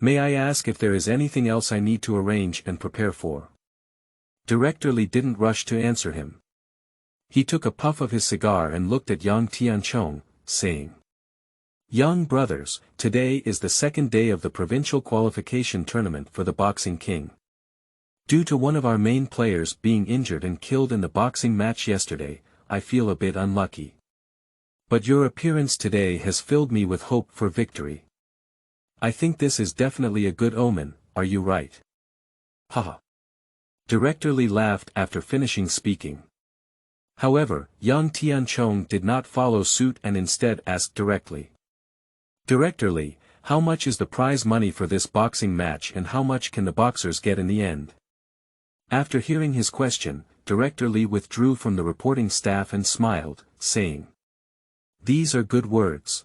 May I ask if there is anything else I need to arrange and prepare for?" Director Li didn't rush to answer him. He took a puff of his cigar and looked at Yang Tianchong, saying, "Young brothers, today is the second day of the provincial qualification tournament for the Boxing King. Due to one of our main players being injured and killed in the boxing match yesterday, I feel a bit unlucky. But your appearance today has filled me with hope for victory. I think this is definitely a good omen, are you right?" Haha. Director Li laughed after finishing speaking. However, Yang Tianchong did not follow suit and instead asked directly, "Director Li, how much is the prize money for this boxing match and how much can the boxers get in the end?" After hearing his question, Director Li withdrew from the reporting staff and smiled, saying, "These are good words.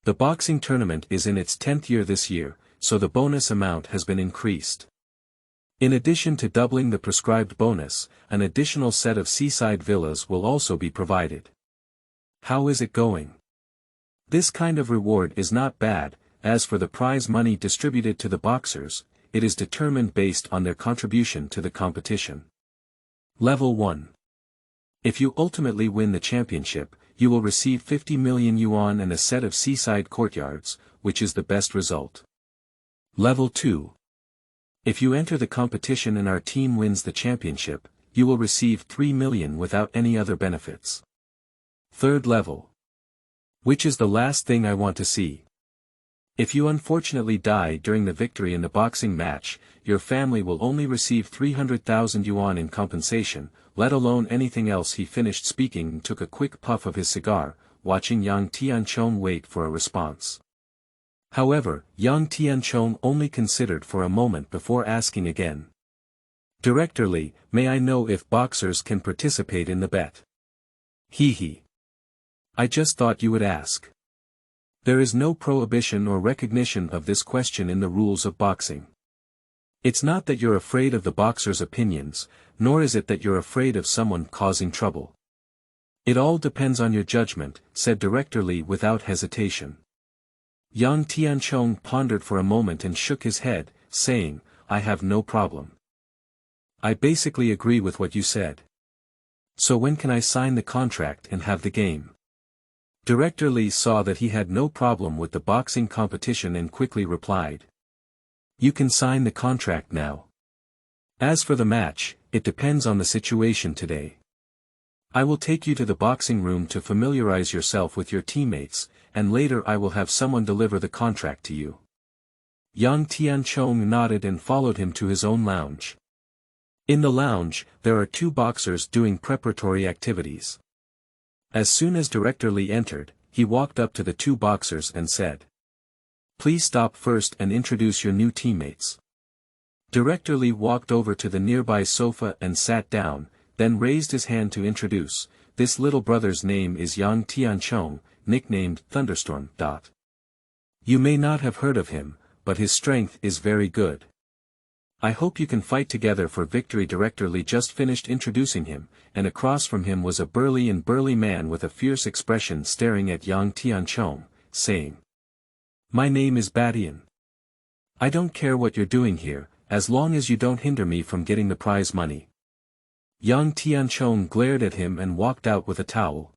The boxing tournament is in its 10th year this year, so the bonus amount has been increased. In addition to doubling the prescribed bonus, an additional set of seaside villas will also be provided. How is it going? This kind of reward is not bad. As for the prize money distributed to the boxers, it is determined based on their contribution to the competition. Level 1. If you ultimately win the championship, you will receive 50 million yuan and a set of seaside courtyards, which is the best result. Level 2. If you enter the competition and our team wins the championship, you will receive 3 million without any other benefits. Third level. Which is the last thing I want to see. If you unfortunately die during the victory in the boxing match, your family will only receive 300,000 yuan in compensation, let alone anything else. He finished speaking and took a quick puff of his cigar, watching Yang Tianchong wait for a response. However, Yang Tianchong only considered for a moment before asking again. Director Li, may I know if boxers can participate in the bet? He. I just thought you would ask. There is no prohibition or recognition of this question in the rules of boxing. It's not that you're afraid of the boxer's opinions, nor is it that you're afraid of someone causing trouble. It all depends on your judgment, said Director Li without hesitation. Yang Tianchong pondered for a moment and shook his head, saying, I have no problem. I basically agree with what you said. So when can I sign the contract and have the game? Director Li saw that he had no problem with the boxing competition and quickly replied. You can sign the contract now. As for the match, it depends on the situation today. I will take you to the boxing room to familiarize yourself with your teammates, and later I will have someone deliver the contract to you. Young Tianchong nodded and followed him to his own lounge. In the lounge, there are two boxers doing preparatory activities. As soon as Director Li entered, he walked up to the two boxers and said, Please stop first and introduce your new teammates. Director Li walked over to the nearby sofa and sat down, then raised his hand to introduce, This little brother's name is Yang Tianchong, nicknamed Thunderstorm. You may not have heard of him, but his strength is very good. I hope you can fight together for victory. Director Li just finished introducing him, and across from him was a burly man with a fierce expression staring at Yang Tianchong, saying, My name is Badian. I don't care what you're doing here, as long as you don't hinder me from getting the prize money. Yang Tianchong glared at him and walked out with a towel.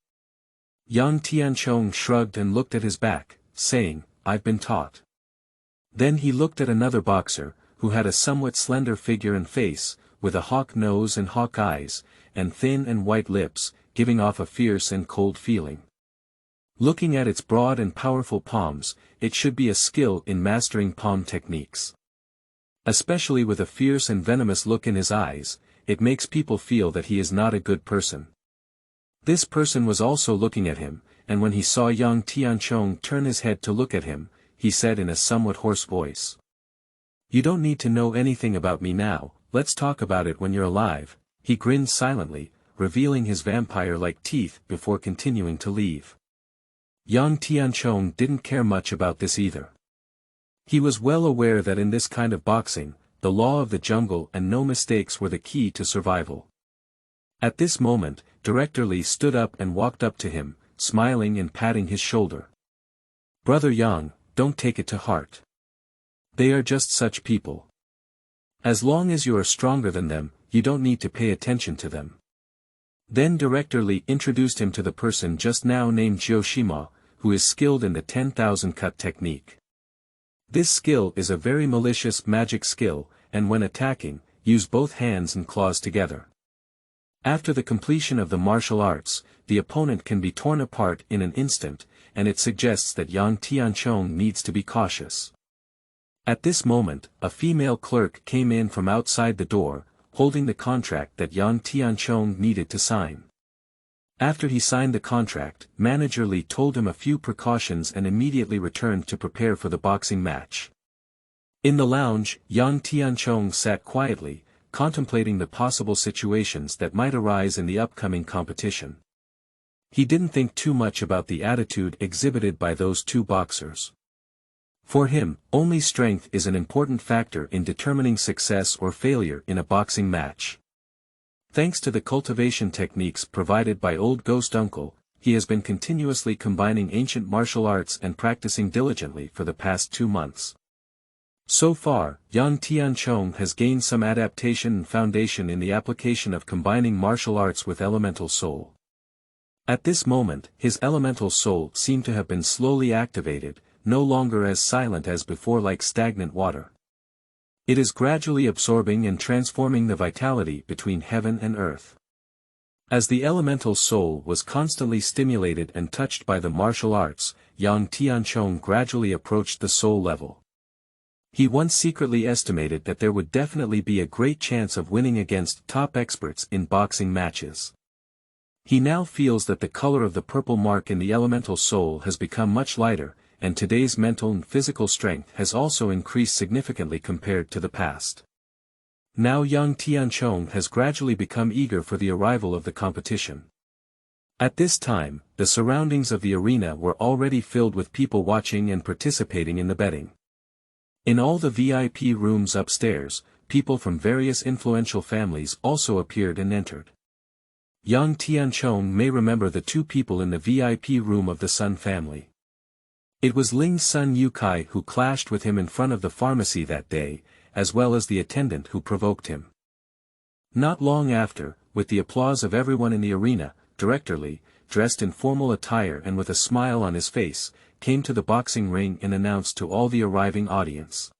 Yang Tianchong shrugged and looked at his back, saying, I've been taught. Then he looked at another boxer, who had a somewhat slender figure and face, with a hawk nose and hawk eyes, and thin and white lips, giving off a fierce and cold feeling. Looking at its broad and powerful palms, it should be a skill in mastering palm techniques. Especially with a fierce and venomous look in his eyes, it makes people feel that he is not a good person. This person was also looking at him, and when he saw young Tianchong turn his head to look at him, he said in a somewhat hoarse voice. You don't need to know anything about me now, let's talk about it when you're alive. He grinned silently, revealing his vampire-like teeth before continuing to leave. Young Tianchong didn't care much about this either. He was well aware that in this kind of boxing, the law of the jungle and no mistakes were the key to survival. At this moment, Director Li stood up and walked up to him, smiling and patting his shoulder. Brother Yang, don't take it to heart. They are just such people. As long as you are stronger than them, you don't need to pay attention to them. Then Director Li introduced him to the person just now named Jiushima, who is skilled in the 10,000 cut technique. This skill is a very malicious magic skill, and when attacking, use both hands and claws together. After the completion of the martial arts, the opponent can be torn apart in an instant, and it suggests that Yang Tianchong needs to be cautious. At this moment, a female clerk came in from outside the door, holding the contract that Yang Tianchong needed to sign. After he signed the contract, Manager Li told him a few precautions and immediately returned to prepare for the boxing match. In the lounge, Yang Tianchong sat quietly, contemplating the possible situations that might arise in the upcoming competition. He didn't think too much about the attitude exhibited by those two boxers. For him, only strength is an important factor in determining success or failure in a boxing match. Thanks to the cultivation techniques provided by Old Ghost Uncle, he has been continuously combining ancient martial arts and practicing diligently for the past 2 months. So far, Yang Tianchong has gained some adaptation and foundation in the application of combining martial arts with elemental soul. At this moment, his elemental soul seemed to have been slowly activated, no longer as silent as before like stagnant water. It is gradually absorbing and transforming the vitality between heaven and earth. As the elemental soul was constantly stimulated and touched by the martial arts, Yang Tianchong gradually approached the soul level. He once secretly estimated that there would definitely be a great chance of winning against top experts in boxing matches. He now feels that the color of the purple mark in the elemental soul has become much lighter, and today's mental and physical strength has also increased significantly compared to the past. Now young Tianchong has gradually become eager for the arrival of the competition. At this time, the surroundings of the arena were already filled with people watching and participating in the betting. In all the VIP rooms upstairs, people from various influential families also appeared and entered. Young Tianchong may remember the 2 people in the VIP room of the Sun family. It was Ling's son Yukai who clashed with him in front of the pharmacy that day, as well as the attendant who provoked him. Not long after, with the applause of everyone in the arena, Director Li, dressed in formal attire and with a smile on his face, came to the boxing ring and announced to all the arriving audience.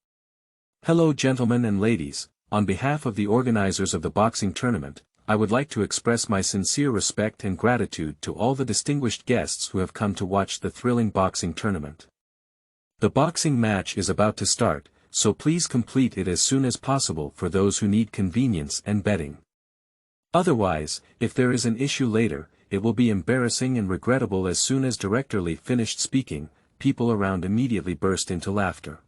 "Hello gentlemen and ladies, on behalf of the organizers of the boxing tournament, I would like to express my sincere respect and gratitude to all the distinguished guests who have come to watch the thrilling boxing tournament. The boxing match is about to start, so please complete it as soon as possible for those who need convenience and betting. Otherwise, if there is an issue later, it will be embarrassing and regrettable." As soon as Director Li finished speaking, people around immediately burst into laughter.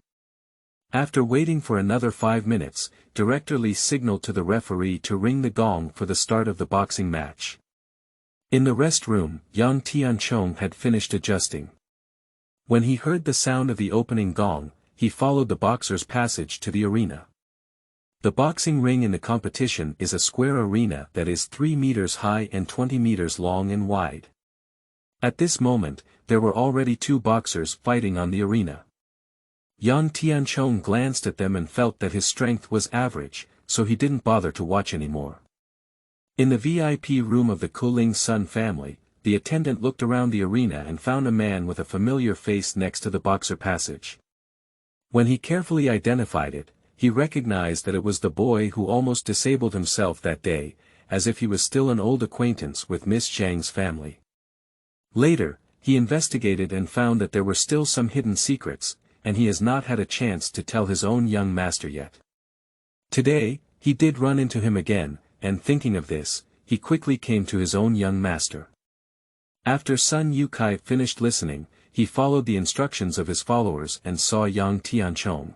After waiting for another 5 minutes, Director Li signaled to the referee to ring the gong for the start of the boxing match. In the rest room, young Tianchong had finished adjusting. When he heard the sound of the opening gong, he followed the boxer's passage to the arena. The boxing ring in the competition is a square arena that is 3 meters high and 20 meters long and wide. At this moment, there were already 2 boxers fighting on the arena. Yang Tianchong glanced at them and felt that his strength was average, so he didn't bother to watch anymore. In the VIP room of the Kuling Sun family, the attendant looked around the arena and found a man with a familiar face next to the boxer passage. When he carefully identified it, he recognized that it was the boy who almost disabled himself that day, as if he was still an old acquaintance with Miss Zhang's family. Later, he investigated and found that there were still some hidden secrets, and he has not had a chance to tell his own young master yet. Today, he did run into him again, and thinking of this, he quickly came to his own young master. After Sun Yukai finished listening, he followed the instructions of his followers and saw young Tianchong.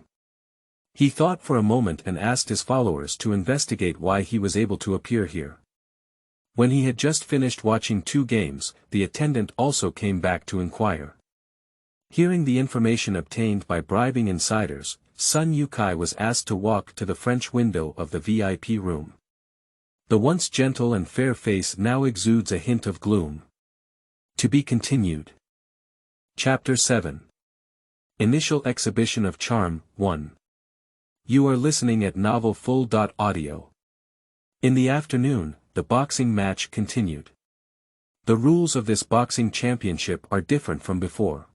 He thought for a moment and asked his followers to investigate why he was able to appear here. When he had just finished watching 2 games, the attendant also came back to inquire. Hearing the information obtained by bribing insiders, Sun Yukai was asked to walk to the French window of the VIP room. The once gentle and fair face now exudes a hint of gloom. To be continued. Chapter 7. Initial Exhibition of Charm, 1. You are listening at Novel Full.audio. In the afternoon, the boxing match continued. The rules of this boxing championship are different from before.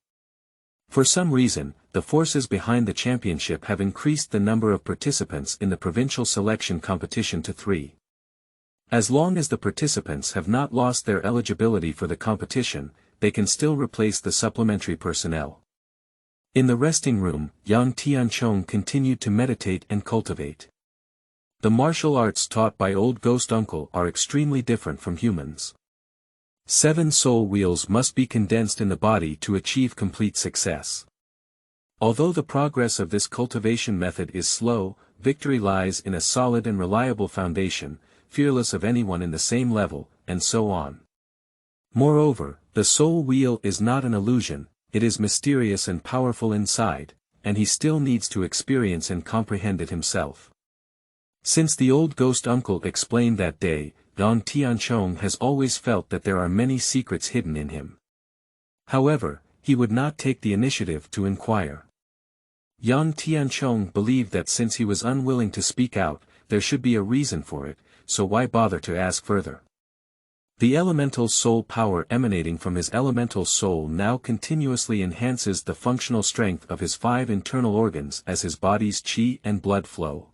For some reason, the forces behind the championship have increased the number of participants in the provincial selection competition to 3. As long as the participants have not lost their eligibility for the competition, they can still replace the supplementary personnel. In the resting room, young Tianchong continued to meditate and cultivate. The martial arts taught by Old Ghost Uncle are extremely different from humans. 7 soul wheels must be condensed in the body to achieve complete success. Although the progress of this cultivation method is slow, victory lies in a solid and reliable foundation, fearless of anyone in the same level, and so on. Moreover, the soul wheel is not an illusion, it is mysterious and powerful inside, and he still needs to experience and comprehend it himself. Since the Old Ghost Uncle explained that day, Yang Tianchong has always felt that there are many secrets hidden in him. However, he would not take the initiative to inquire. Yang Tianchong believed that since he was unwilling to speak out, there should be a reason for it, so why bother to ask further? The elemental soul power emanating from his elemental soul now continuously enhances the functional strength of his 5 internal organs as his body's qi and blood flow.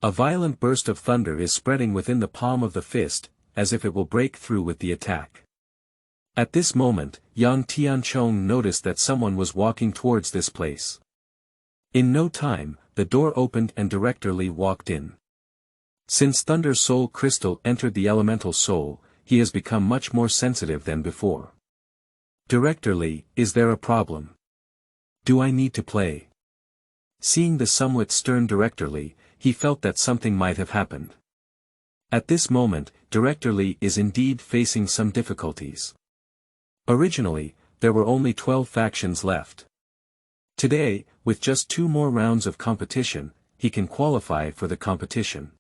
A violent burst of thunder is spreading within the palm of the fist, as if it will break through with the attack. At this moment, young Tianchong noticed that someone was walking towards this place. In no time, the door opened and Director Li walked in. Since Thunder Soul Crystal entered the elemental soul, he has become much more sensitive than before. Director Li, is there a problem? Do I need to play? Seeing the somewhat stern Director Li, he felt that something might have happened. At this moment, Director Li is indeed facing some difficulties. Originally, there were only 12 factions left. Today, with just 2 more rounds of competition, he can qualify for the competition.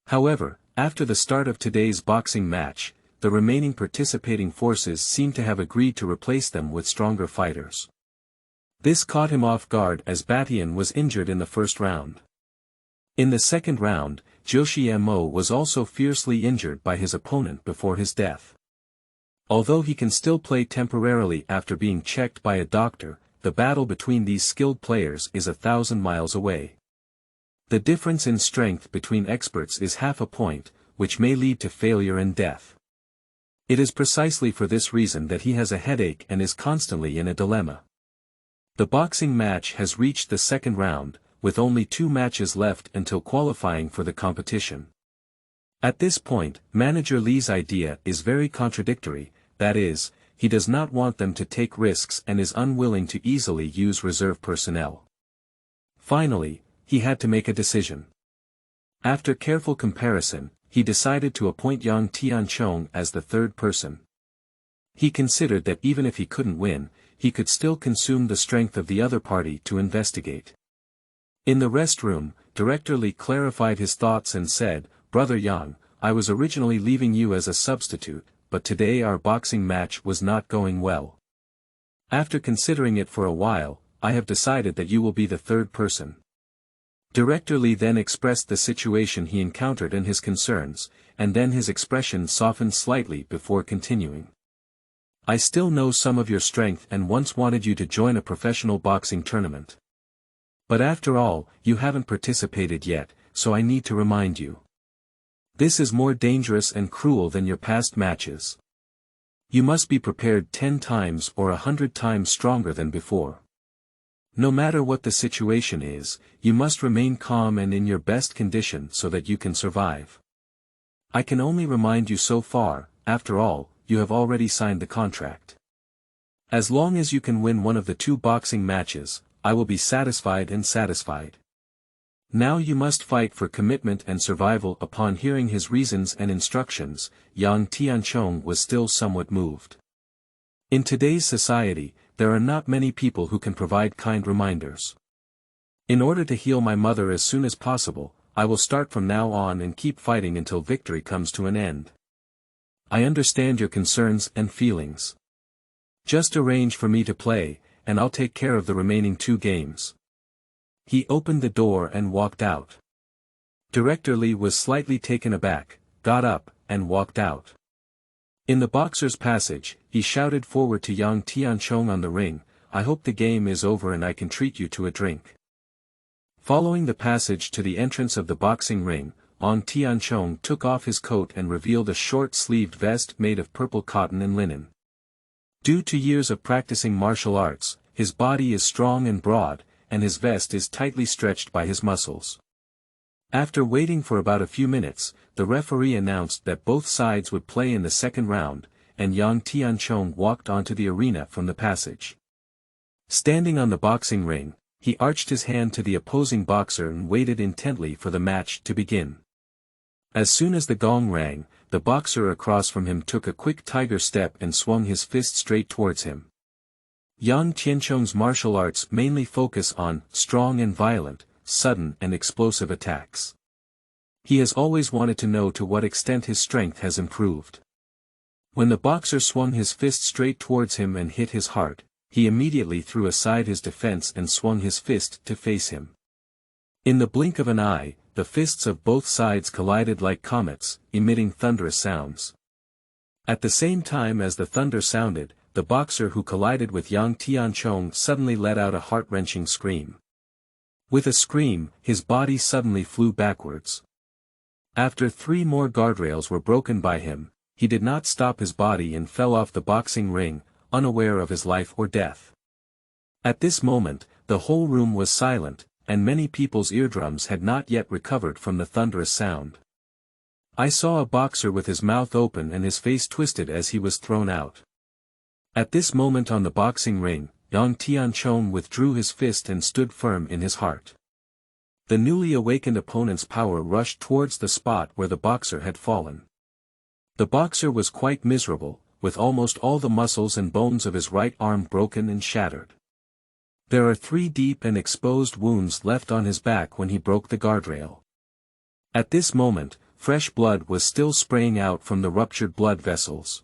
However, after the start of today's boxing match, the remaining participating forces seem to have agreed to replace them with stronger fighters. This caught him off guard as Batian was injured in the first round. In the second round, Joshi Mo was also fiercely injured by his opponent before his death. Although he can still play temporarily after being checked by a doctor, the battle between these skilled players is 1,000 miles away. The difference in strength between experts is half a point, which may lead to failure and death. It is precisely for this reason that he has a headache and is constantly in a dilemma. The boxing match has reached the second round, with only 2 matches left until qualifying for the competition. At this point, Manager Lee's idea is very contradictory, that is, he does not want them to take risks and is unwilling to easily use reserve personnel. Finally, he had to make a decision. After careful comparison, he decided to appoint young Tianchong as the third person. He considered that even if he couldn't win, he could still consume the strength of the other party to investigate. In the rest room, Director Li clarified his thoughts and said, "Brother Yang, I was originally leaving you as a substitute, but today our boxing match was not going well. After considering it for a while, I have decided that you will be the third person." Director Li then expressed the situation he encountered and his concerns, and then his expression softened slightly before continuing. "I still know some of your strength and once wanted you to join a professional boxing tournament. But after all, you haven't participated yet, so I need to remind you. This is more dangerous and cruel than your past matches. You must be prepared 10 times or 100 times stronger than before. No matter what the situation is, you must remain calm and in your best condition so that you can survive. I can only remind you so far, after all, you have already signed the contract. As long as you can win one of the 2 boxing matches, I will be satisfied and satisfied. Now you must fight for commitment and survival." Upon hearing his reasons and instructions, young Tianchong was still somewhat moved. In today's society, there are not many people who can provide kind reminders. In order to heal my mother as soon as possible, I will start from now on and keep fighting until victory comes to an end. I understand your concerns and feelings. Just arrange for me to play, and I'll take care of the remaining 2 games. He opened the door and walked out. Director Li was slightly taken aback, got up, and walked out. In the boxer's passage, he shouted forward to young Tianchong on the ring, "I hope the game is over and I can treat you to a drink." Following the passage to the entrance of the boxing ring, Young Tianchong took off his coat and revealed a short-sleeved vest made of purple cotton and linen. Due to years of practicing martial arts, his body is strong and broad, and his vest is tightly stretched by his muscles. After waiting for about a few minutes, the referee announced that both sides would play in the second round, and young Tianchong walked onto the arena from the passage. Standing on the boxing ring, he arched his hand to the opposing boxer and waited intently for the match to begin. As soon as the gong rang, the boxer across from him took a quick tiger step and swung his fist straight towards him. Young Tianchong's martial arts mainly focus on strong and violent, sudden and explosive attacks. He has always wanted to know to what extent his strength has improved. When the boxer swung his fist straight towards him and hit his heart, he immediately threw aside his defense and swung his fist to face him. In the blink of an eye, the fists of both sides collided like comets, emitting thunderous sounds. At the same time as the thunder sounded, the boxer who collided with young Tianchong suddenly let out a heart-wrenching scream. With a scream, his body suddenly flew backwards. After 3 more guardrails were broken by him, he did not stop his body and fell off the boxing ring, unaware of his life or death. At this moment, the whole room was silent, and many people's eardrums had not yet recovered from the thunderous sound. I saw a boxer with his mouth open and his face twisted as he was thrown out. At this moment on the boxing ring, young Tianchong withdrew his fist and stood firm in his heart. The newly awakened opponent's power rushed towards the spot where the boxer had fallen. The boxer was quite miserable, with almost all the muscles and bones of his right arm broken and shattered. There are 3 deep and exposed wounds left on his back when he broke the guardrail. At this moment, fresh blood was still spraying out from the ruptured blood vessels.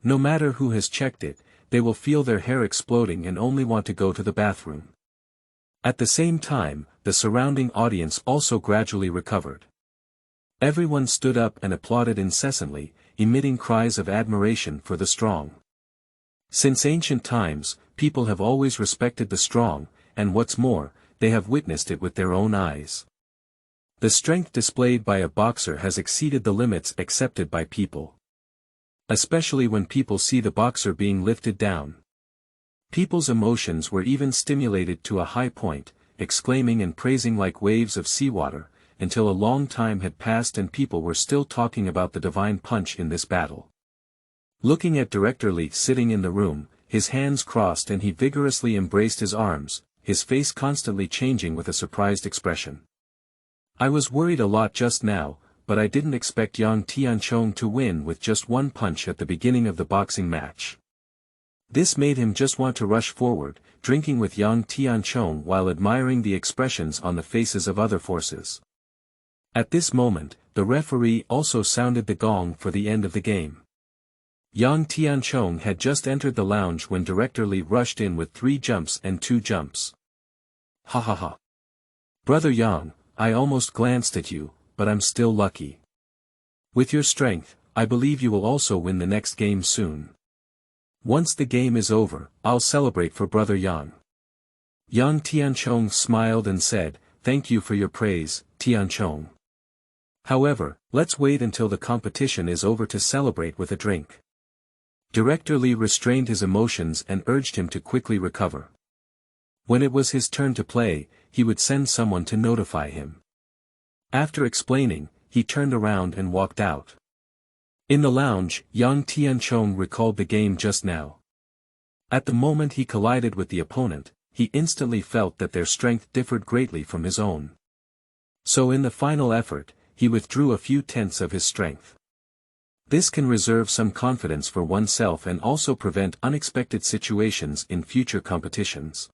No matter who has checked it, they will feel their hair exploding and only want to go to the bathroom. At the same time, the surrounding audience also gradually recovered. Everyone stood up and applauded incessantly, emitting cries of admiration for the strong. Since ancient times, people have always respected the strong, and what's more, they have witnessed it with their own eyes. The strength displayed by a boxer has exceeded the limits accepted by people. Especially when people see the boxer being lifted down. People's emotions were even stimulated to a high point, exclaiming and praising like waves of seawater, until a long time had passed and people were still talking about the divine punch in this battle. Looking at Director Li sitting in the room, his hands crossed and he vigorously embraced his arms, his face constantly changing with a surprised expression. I was worried a lot just now, but I didn't expect Yang Tianchong to win with just one punch at the beginning of the boxing match. This made him just want to rush forward, drinking with Yang Tianchong while admiring the expressions on the faces of other forces. At this moment, the referee also sounded the gong for the end of the game. Yang Tianchong had just entered the lounge when Director Li rushed in with 3 jumps and 2 jumps. Ha ha ha. Brother Yang, I almost glanced at you, but I'm still lucky. With your strength, I believe you will also win the next game soon. Once the game is over, I'll celebrate for Brother Yang. Yang Tianchong smiled and said, "Thank you for your praise, Tianchong. However, let's wait until the competition is over to celebrate with a drink." Director Li restrained his emotions and urged him to quickly recover. When it was his turn to play, he would send someone to notify him. After explaining, he turned around and walked out. In the lounge, Yang Tianchong recalled the game just now. At the moment he collided with the opponent, he instantly felt that their strength differed greatly from his own. So in the final effort, he withdrew a few tenths of his strength. This can reserve some confidence for oneself and also prevent unexpected situations in future competitions.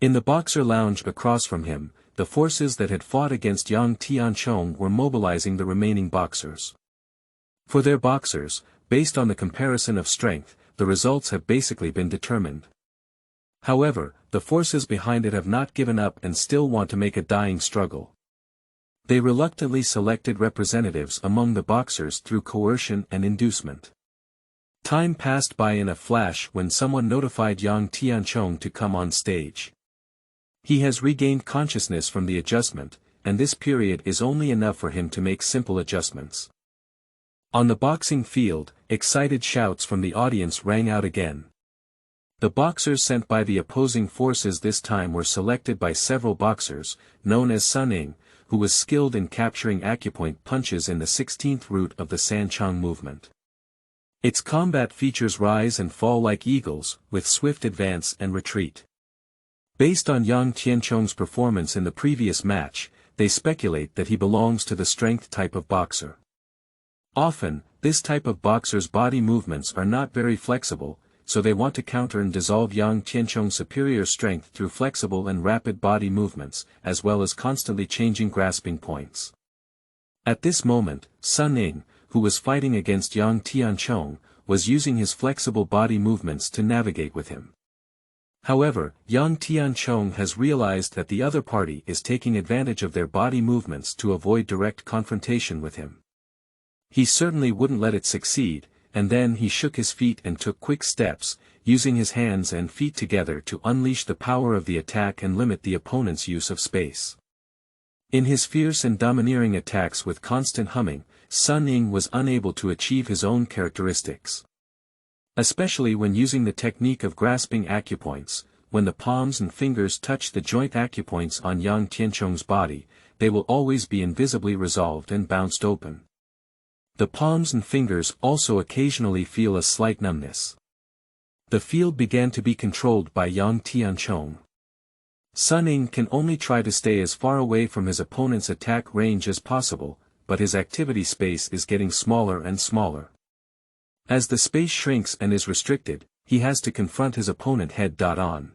In the boxer lounge across from him, the forces that had fought against Yang Tianchong were mobilizing the remaining boxers. For their boxers, based on the comparison of strength, the results have basically been determined. However, the forces behind it have not given up and still want to make a dying struggle. They reluctantly selected representatives among the boxers through coercion and inducement. Time passed by in a flash when someone notified Yang Tianchong to come on stage. He has regained consciousness from the adjustment, and this period is only enough for him to make simple adjustments. On the boxing field, excited shouts from the audience rang out again. The boxers sent by the opposing forces this time were selected by several boxers, known as Sun Ying, who was skilled in capturing acupoint punches in the 16th root of the Tianchong movement. Its combat features rise and fall like eagles, with swift advance and retreat. Based on Yang Tianchong's performance in the previous match, they speculate that he belongs to the strength type of boxer. Often, this type of boxer's body movements are not very flexible, so they want to counter and dissolve Yang Tianchong's superior strength through flexible and rapid body movements, as well as constantly changing grasping points. At this moment, Sun Ying, who was fighting against Yang Tianchong, was using his flexible body movements to navigate with him. However, Yang Tianchong has realized that the other party is taking advantage of their body movements to avoid direct confrontation with him. He certainly wouldn't let it succeed, and then he shook his feet and took quick steps, using his hands and feet together to unleash the power of the attack and limit the opponent's use of space. In his fierce and domineering attacks with constant humming, Sun Ying was unable to achieve his own characteristics. Especially when using the technique of grasping acupoints, when the palms and fingers touch the joint acupoints on Yang Tianchong's body, they will always be invisibly resolved and bounced open. The palms and fingers also occasionally feel a slight numbness. The field began to be controlled by Yang Tianchong. Sun Ying can only try to stay as far away from his opponent's attack range as possible, but his activity space is getting smaller and smaller. As the space shrinks and is restricted, he has to confront his opponent head-on.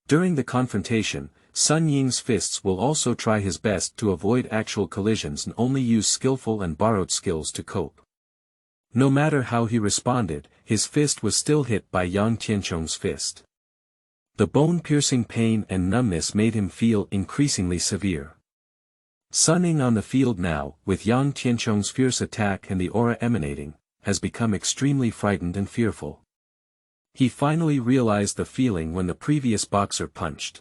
During the confrontation, Sun Ying's fists will also try his best to avoid actual collisions and only use skillful and borrowed skills to cope. No matter how he responded, his fist was still hit by Yang Tianchong's fist. The bone-piercing pain and numbness made him feel increasingly severe. Sun Ying on the field now, with Yang Tianchong's fierce attack and the aura emanating, has become extremely frightened and fearful. He finally realized the feeling when the previous boxer punched.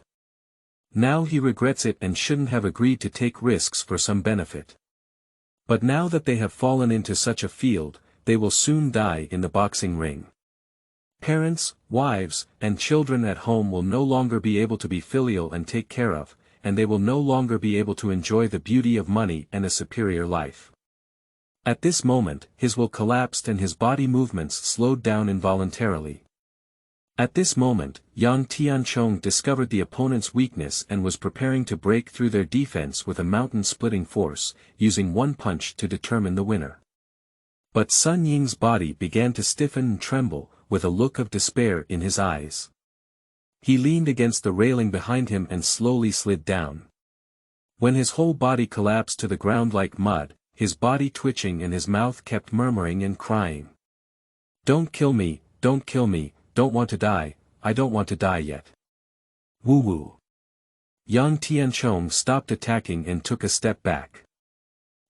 Now he regrets it and shouldn't have agreed to take risks for some benefit. But now that they have fallen into such a field, they will soon die in the boxing ring. Parents, wives, and children at home will no longer be able to be filial and take care of, and they will no longer be able to enjoy the beauty of money and a superior life. At this moment, his will collapsed and his body movements slowed down involuntarily. At this moment, Yang Tianchong discovered the opponent's weakness and was preparing to break through their defense with a mountain-splitting force, using one punch to determine the winner. But Sun Ying's body began to stiffen and tremble, with a look of despair in his eyes. He leaned against the railing behind him and slowly slid down. When his whole body collapsed to the ground like mud, his body twitching and his mouth kept murmuring and crying. "Don't kill me, don't kill me, don't want to die, I don't want to die yet." Woo-woo. Yang Tianchong stopped attacking and took a step back.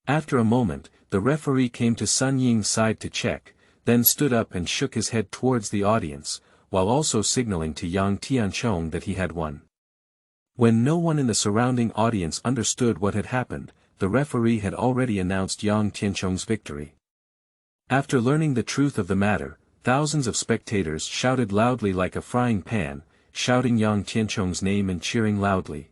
After a moment, the referee came to Sun Ying's side to check, then stood up and shook his head towards the audience, while also signaling to Yang Tianchong that he had won. When no one in the surrounding audience understood what had happened, the referee had already announced Yang Tianchong's victory. After learning the truth of the matter, thousands of spectators shouted loudly like a frying pan, shouting Yang Tianchong's name and cheering loudly.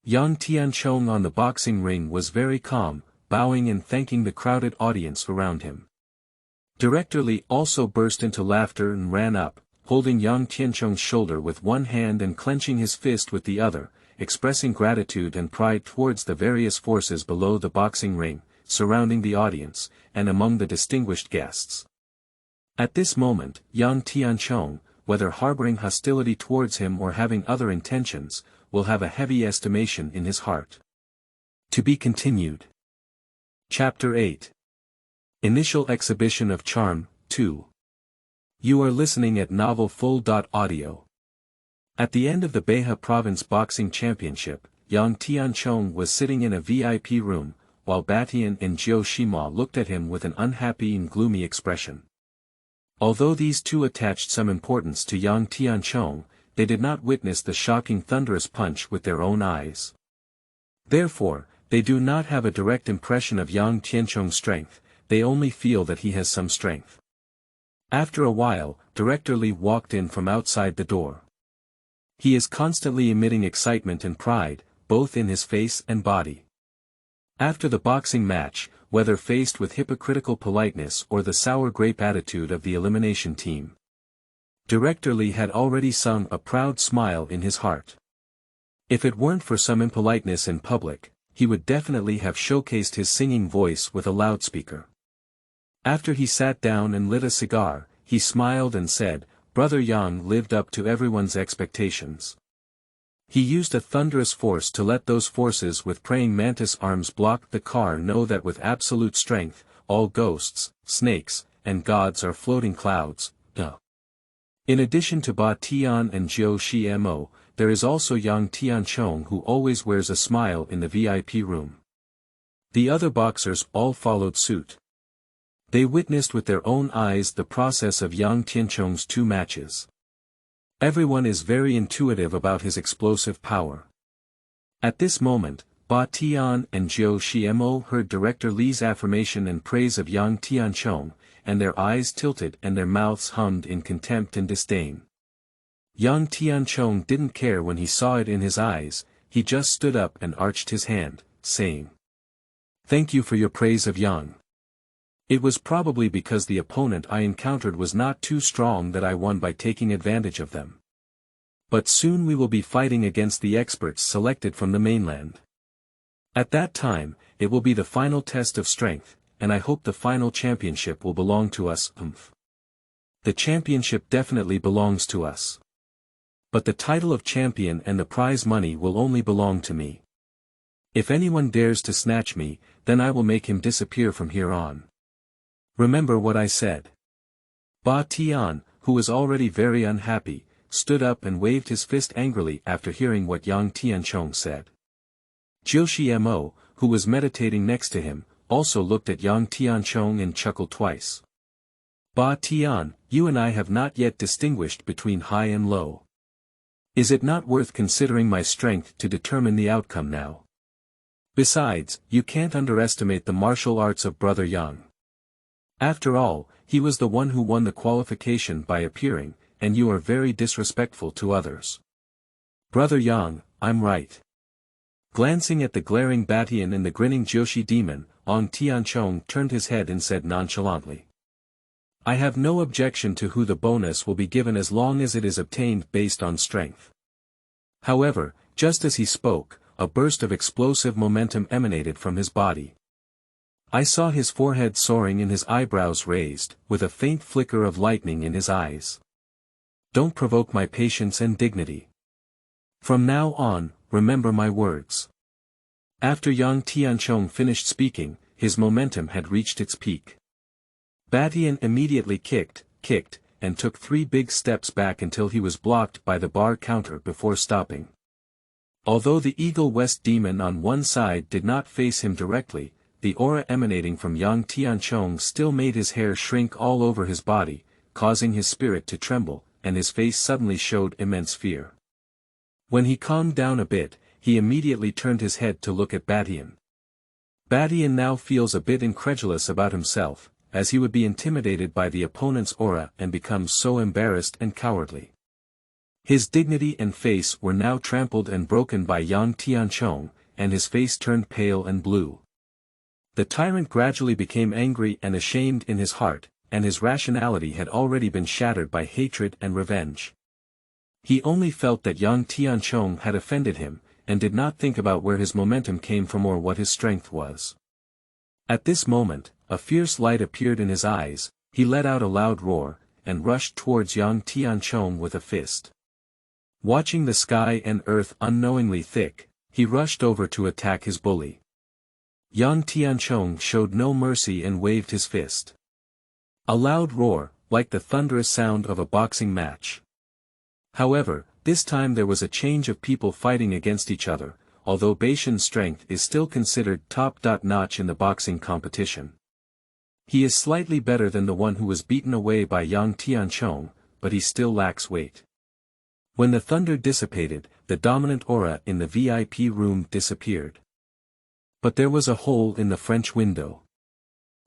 Yang Tianchong on the boxing ring was very calm, bowing and thanking the crowded audience around him. Director Li also burst into laughter and ran up, holding Yang Tianchong's shoulder with one hand and clenching his fist with the other, expressing gratitude and pride towards the various forces below the boxing ring, surrounding the audience, and among the distinguished guests. At this moment, Yang Tianchong, whether harboring hostility towards him or having other intentions, will have a heavy estimation in his heart. To be continued. Chapter 8. Initial Exhibition of Charm, 2. You are listening at novelfull.audio. At the end of the Behe Province Boxing Championship, Yang Tianchong was sitting in a VIP room, while Batian and Jiu Shima looked at him with an unhappy and gloomy expression. Although these two attached some importance to Yang Tianchong, they did not witness the shocking thunderous punch with their own eyes. Therefore, they do not have a direct impression of Yang Tianchong's strength, they only feel that he has some strength. After a while, Director Li walked in from outside the door. He is constantly emitting excitement and pride, both in his face and body. After the boxing match, whether faced with hypocritical politeness or the sour grape attitude of the elimination team, Director Li had already sung a proud smile in his heart. If it weren't for some impoliteness in public, he would definitely have showcased his singing voice with a loudspeaker. After he sat down and lit a cigar, he smiled and said, "Brother Yang lived up to everyone's expectations. He used a thunderous force to let those forces with praying mantis arms block the car know that with absolute strength, all ghosts, snakes, and gods are floating clouds, duh." In addition to Ba Tian and Jiu Shimo, there is also Yang Tianchong who always wears a smile in the VIP room. The other boxers all followed suit. They witnessed with their own eyes the process of Yang Tianchong's 2 matches. Everyone is very intuitive about his explosive power. At this moment, Ba Tian and Jiu Shimo heard Director Li's affirmation and praise of Yang Tianchong, and their eyes tilted and their mouths hummed in contempt and disdain. Yang Tianchong didn't care when he saw it in his eyes, he just stood up and arched his hand, saying, "Thank you for your praise of Yang. It was probably because the opponent I encountered was not too strong that I won by taking advantage of them. But soon we will be fighting against the experts selected from the mainland. At that time, it will be the final test of strength, and I hope the final championship will belong to us. The championship definitely belongs to us. But the title of champion and the prize money will only belong to me. If anyone dares to snatch me, then I will make him disappear from here on. Remember what I said." Ba Tian, who was already very unhappy, stood up and waved his fist angrily after hearing what Yang Tianchong said. Jiu Shimo, who was meditating next to him, also looked at young Tianchong and chuckled twice. "Ba Tian, you and I have not yet distinguished between high and low. Is it not worth considering my strength to determine the outcome now? Besides, you can't underestimate the martial arts of Brother Yang. After all, he was the one who won the qualification by appearing, and you are very disrespectful to others." "Brother Yang, I'm right." Glancing at the glaring Batian and the grinning Joshi demon, Tianchong turned his head and said nonchalantly, "I have no objection to who the bonus will be given as long as it is obtained based on strength." However, just as he spoke, a burst of explosive momentum emanated from his body. I saw his forehead soaring and his eyebrows raised, with a faint flicker of lightning in his eyes. "Don't provoke my patience and dignity. From now on, remember my words." After Yang Tianchong finished speaking, his momentum had reached its peak. Batian immediately kicked, and took 3 big steps back until he was blocked by the bar counter before stopping. Although the Eagle West demon on one side did not face him directly, the aura emanating from Yang Tianchong still made his hair shrink all over his body, causing his spirit to tremble, and his face suddenly showed immense fear. When he calmed down a bit, he immediately turned his head to look at Batian. Batian now feels a bit incredulous about himself, as he would be intimidated by the opponent's aura and becomes so embarrassed and cowardly. His dignity and face were now trampled and broken by Yang Tianchong, and his face turned pale and blue. The tyrant gradually became angry and ashamed in his heart, and his rationality had already been shattered by hatred and revenge. He only felt that Yang Tianchong had offended him, and did not think about where his momentum came from or what his strength was. At this moment, a fierce light appeared in his eyes, he let out a loud roar, and rushed towards Yang Tianchong with a fist. Watching the sky and earth unknowingly thick, he rushed over to attack his bully. Yang Tianchong showed no mercy and waved his fist. A loud roar, like the thunderous sound of a boxing match. However, this time there was a change of people fighting against each other, although Baishan's strength is still considered top-notch in the boxing competition. He is slightly better than the one who was beaten away by Yang Tianchong, but he still lacks weight. When the thunder dissipated, the dominant aura in the VIP room disappeared. But there was a hole in the French window.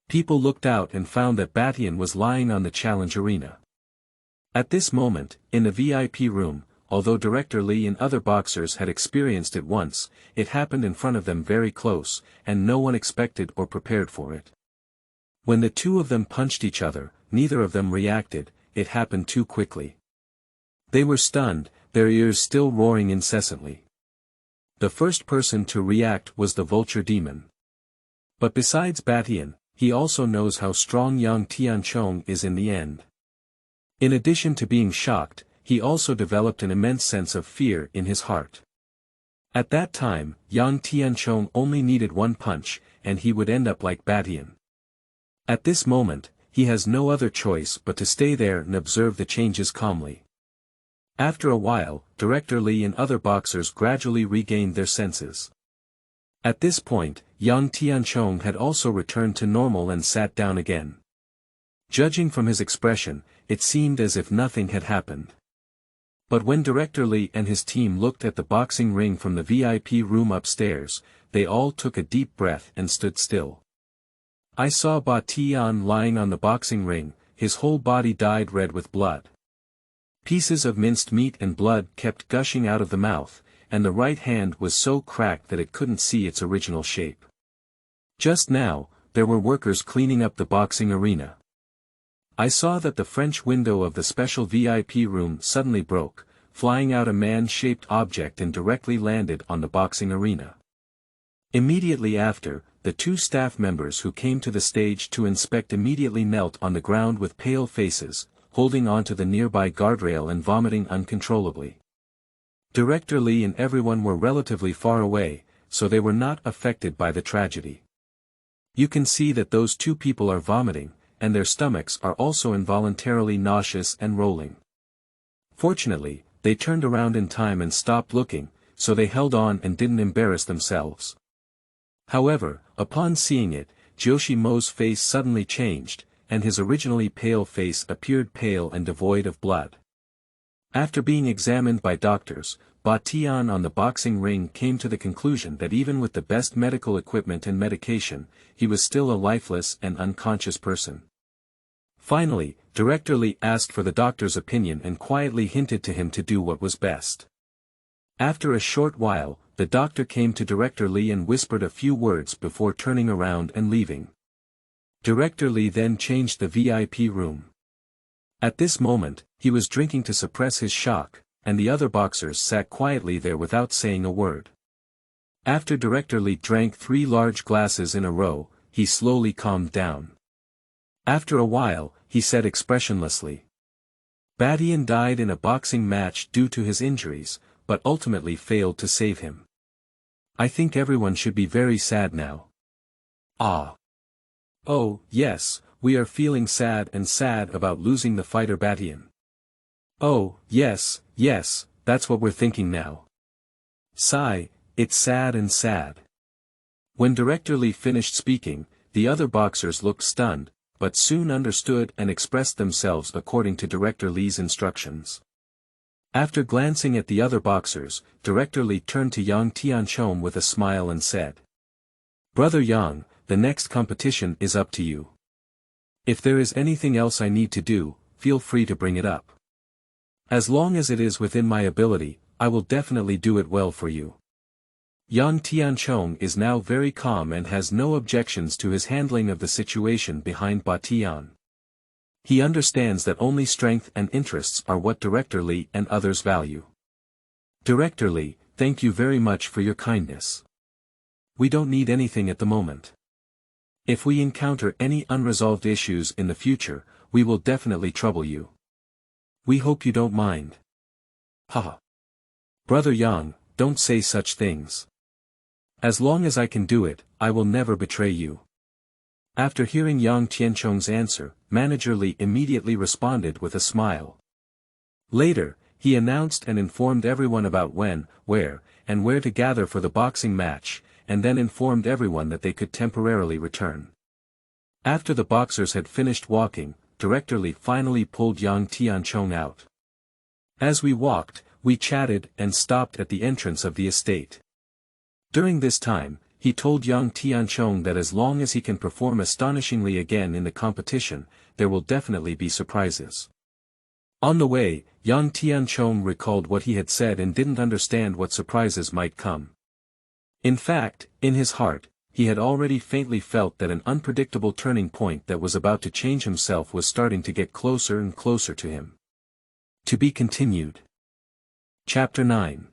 People looked out and found that Batian was lying on the challenge arena. At this moment, in the VIP room, although Director Li and other boxers had experienced it once, it happened in front of them very close, and no one expected or prepared for it. When the two of them punched each other, neither of them reacted, it happened too quickly. They were stunned, their ears still roaring incessantly. The first person to react was the vulture demon. But besides Batian, he also knows how strong Yang Tianchong is in the end. In addition to being shocked, he also developed an immense sense of fear in his heart. At that time, Yang Tianchong only needed one punch, and he would end up like Batian. At this moment, he has no other choice but to stay there and observe the changes calmly. After a while, Director Li and other boxers gradually regained their senses. At this point, Yang Tianchong had also returned to normal and sat down again. Judging from his expression, it seemed as if nothing had happened. But when Director Li and his team looked at the boxing ring from the VIP room upstairs, they all took a deep breath and stood still. I saw Ba Tian lying on the boxing ring, his whole body dyed red with blood. Pieces of minced meat and blood kept gushing out of the mouth, and the right hand was so cracked that it couldn't see its original shape. Just now, there were workers cleaning up the boxing arena. I saw that the French window of the special VIP room suddenly broke, flying out a man-shaped object and directly landed on the boxing arena. Immediately after, the 2 staff members who came to the stage to inspect immediately knelt on the ground with pale faces, holding onto the nearby guardrail and vomiting uncontrollably. Director Li and everyone were relatively far away, so they were not affected by the tragedy. You can see that those 2 people are vomiting, and their stomachs are also involuntarily nauseous and rolling. Fortunately, they turned around in time and stopped looking, so they held on and didn't embarrass themselves. However, upon seeing it, Joshi Mo's face suddenly changed, and his originally pale face appeared pale and devoid of blood. After being examined by doctors, Ba Tian on the boxing ring came to the conclusion that even with the best medical equipment and medication, he was still a lifeless and unconscious person. Finally, Director Li asked for the doctor's opinion and quietly hinted to him to do what was best. After a short while, the doctor came to Director Li and whispered a few words before turning around and leaving. Director Li then changed the VIP room. At this moment, he was drinking to suppress his shock, and the other boxers sat quietly there without saying a word. After Director Li drank 3 large glasses in a row, he slowly calmed down. After a while, he said expressionlessly, "Badian died in a boxing match due to his injuries, but ultimately failed to save him. I think everyone should be very sad now." "Ah. Oh, yes, we are feeling sad about losing the fighter Badian." "Oh, yes, that's what we're thinking now. Sigh, it's sad." When Director Li finished speaking, the other boxers looked stunned, but soon understood and expressed themselves according to Director Li's instructions. After glancing at the other boxers, Director Li turned to Yang Tianchong with a smile and said, "Brother Yang, the next competition is up to you. If there is anything else I need to do, feel free to bring it up. As long as it is within my ability, I will definitely do it well for you." Yang Tianchong is now very calm and has no objections to his handling of the situation behind Ba Tian. He understands that only strength and interests are what Director Li and others value. "Director Li, thank you very much for your kindness. We don't need anything at the moment. If we encounter any unresolved issues in the future, we will definitely trouble you. We hope you don't mind." "Haha. Brother Yang, don't say such things. As long as I can do it, I will never betray you." After hearing Yang Tianchong's answer, Manager Li immediately responded with a smile. Later, he announced and informed everyone about when, where, and where to gather for the boxing match, and then informed everyone that they could temporarily return. After the boxers had finished walking, Director Li finally pulled Yang Tianchong out. As we walked, we chatted and stopped at the entrance of the estate. During this time, he told Yang Tianchong that as long as he can perform astonishingly again in the competition, there will definitely be surprises. On the way, Yang Tianchong recalled what he had said and didn't understand what surprises might come. In fact, in his heart, he had already faintly felt that an unpredictable turning point that was about to change himself was starting to get closer and closer to him. To be continued. Chapter 9.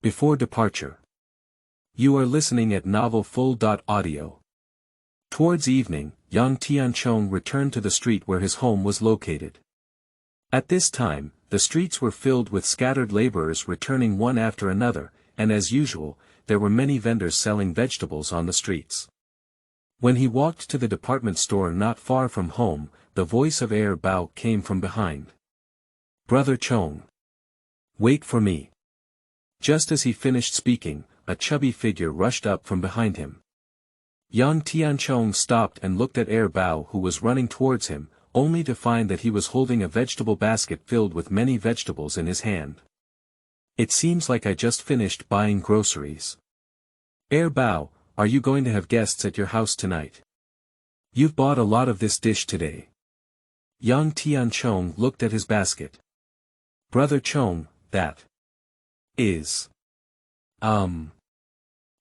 Before Departure. You are listening at novelfull.audio. Towards evening, Yang Tianchong returned to the street where his home was located. At this time, the streets were filled with scattered laborers returning one after another, and as usual, there were many vendors selling vegetables on the streets. When he walked to the department store not far from home, the voice of Air Bao came from behind. "Brother Chong. Wait for me." Just as he finished speaking, a chubby figure rushed up from behind him. Yang Tianchong stopped and looked at Air Bao who was running towards him, only to find that he was holding a vegetable basket filled with many vegetables in his hand. "It seems like I just finished buying groceries. Air Bao, are you going to have guests at your house tonight? You've bought a lot of this dish today." Yang Tianchong looked at his basket. "Brother Chong, that is...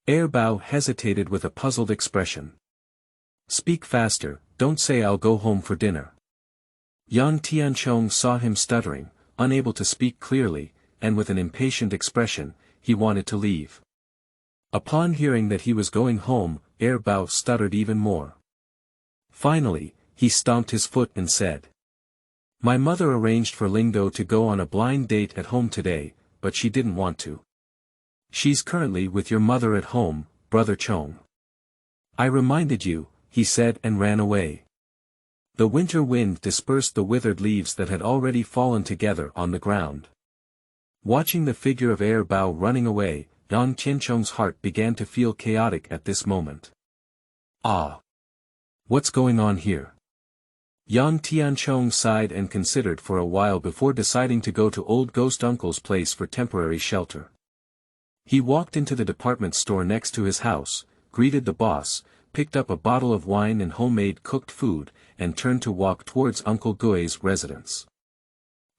Air Bao hesitated with a puzzled expression. "Speak faster, don't say I'll go home for dinner." Yang Tianchong saw him stuttering, unable to speak clearly, and with an impatient expression, he wanted to leave. Upon hearing that he was going home, Air Bao stuttered even more. Finally, he stomped his foot and said, "My mother arranged for Lingdo to go on a blind date at home today, but she didn't want to. She's currently with your mother at home, Brother Chong. I reminded you," he said and ran away. The winter wind dispersed the withered leaves that had already fallen together on the ground. Watching the figure of Air Bao running away, Yang Tianchong's heart began to feel chaotic at this moment. Ah! What's going on here? Yang Tianchong sighed and considered for a while before deciding to go to old ghost uncle's place for temporary shelter. He walked into the department store next to his house, greeted the boss, picked up a bottle of wine and homemade cooked food, and turned to walk towards Uncle Gui's residence.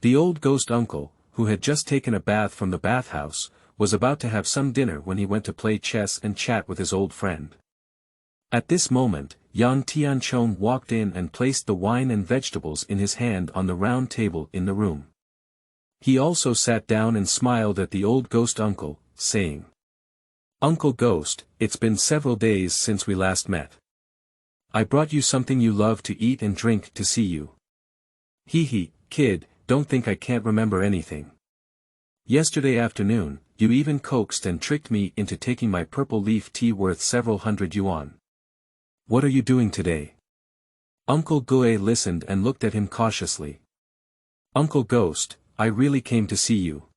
The old ghost uncle, who had just taken a bath from the bathhouse, was about to have some dinner when he went to play chess and chat with his old friend. At this moment, Yang Tianchong walked in and placed the wine and vegetables in his hand on the round table in the room. He also sat down and smiled at the old ghost uncle, saying, "Uncle Ghost, it's been several days since we last met. I brought you something you love to eat and drink to see you." "Hee, kid, don't think I can't remember anything. Yesterday afternoon, you even coaxed and tricked me into taking my purple leaf tea worth several hundred yuan. What are you doing today?" Uncle Gui listened and looked at him cautiously. "Uncle Ghost, I really came to see you."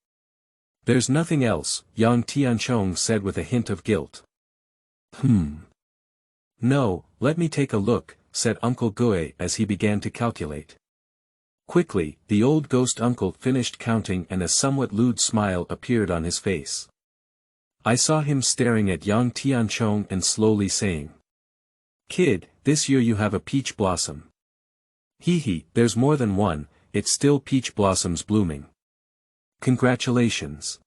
"There's nothing else," Yang Tianchong said with a hint of guilt. "No, let me take a look," said Uncle Gui as he began to calculate. Quickly, the old ghost uncle finished counting and a somewhat lewd smile appeared on his face. I saw him staring at Yang Tianchong and slowly saying, "Kid, this year you have a peach blossom." "Hee, there's more than one, it's still peach blossoms blooming." "Congratulations.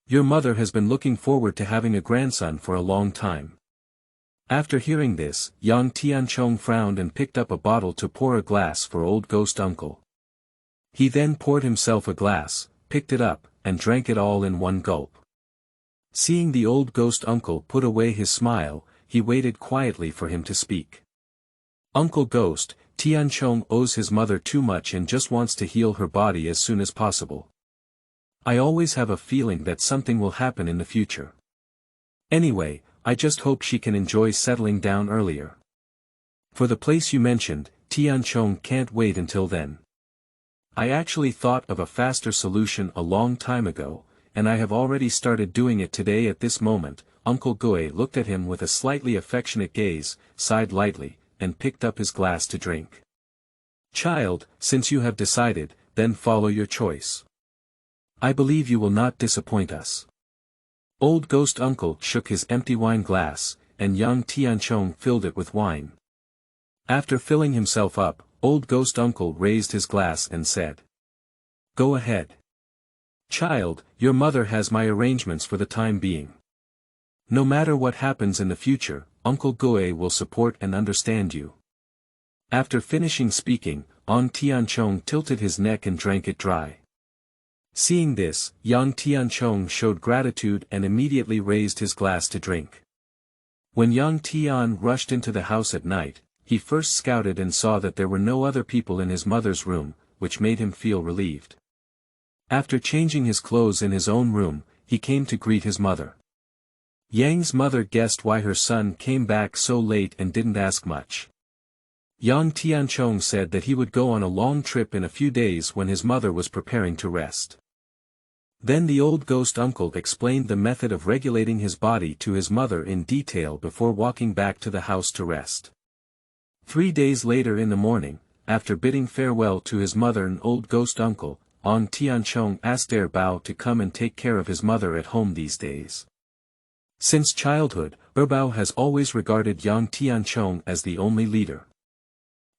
Your mother has been looking forward to having a grandson for a long time." After hearing this, Yang Tianchong frowned and picked up a bottle to pour a glass for old ghost uncle. He then poured himself a glass, picked it up, and drank it all in one gulp. Seeing the old ghost uncle put away his smile, he waited quietly for him to speak. "Uncle Ghost, Tianchong owes his mother too much and just wants to heal her body as soon as possible. I always have a feeling that something will happen in the future. Anyway, I just hope she can enjoy settling down earlier. For the place you mentioned, Tianchong can't wait until then. I actually thought of a faster solution a long time ago, and I have already started doing it today at this moment." Uncle Gui looked at him with a slightly affectionate gaze, sighed lightly, and picked up his glass to drink. "Child, since you have decided, then follow your choice. I believe you will not disappoint us." Old ghost uncle shook his empty wine glass, and Yang Tianchong filled it with wine. After filling himself up, old ghost uncle raised his glass and said, "Go ahead. Child, your mother has my arrangements for the time being. No matter what happens in the future, Uncle Gui will support and understand you." After finishing speaking, Yang Tianchong tilted his neck and drank it dry. Seeing this, Yang Tianchong showed gratitude and immediately raised his glass to drink. When Yang Tian rushed into the house at night, he first scouted and saw that there were no other people in his mother's room, which made him feel relieved. After changing his clothes in his own room, he came to greet his mother. Yang's mother guessed why her son came back so late and didn't ask much. Yang Tianchong said that he would go on a long trip in a few days when his mother was preparing to rest. Then the old ghost uncle explained the method of regulating his body to his mother in detail before walking back to the house to rest. 3 days later in the morning, after bidding farewell to his mother and old ghost uncle, Yang Tianchong asked their Bao to come and take care of his mother at home these days. Since childhood, Bao has always regarded Yang Tianchong as the only leader.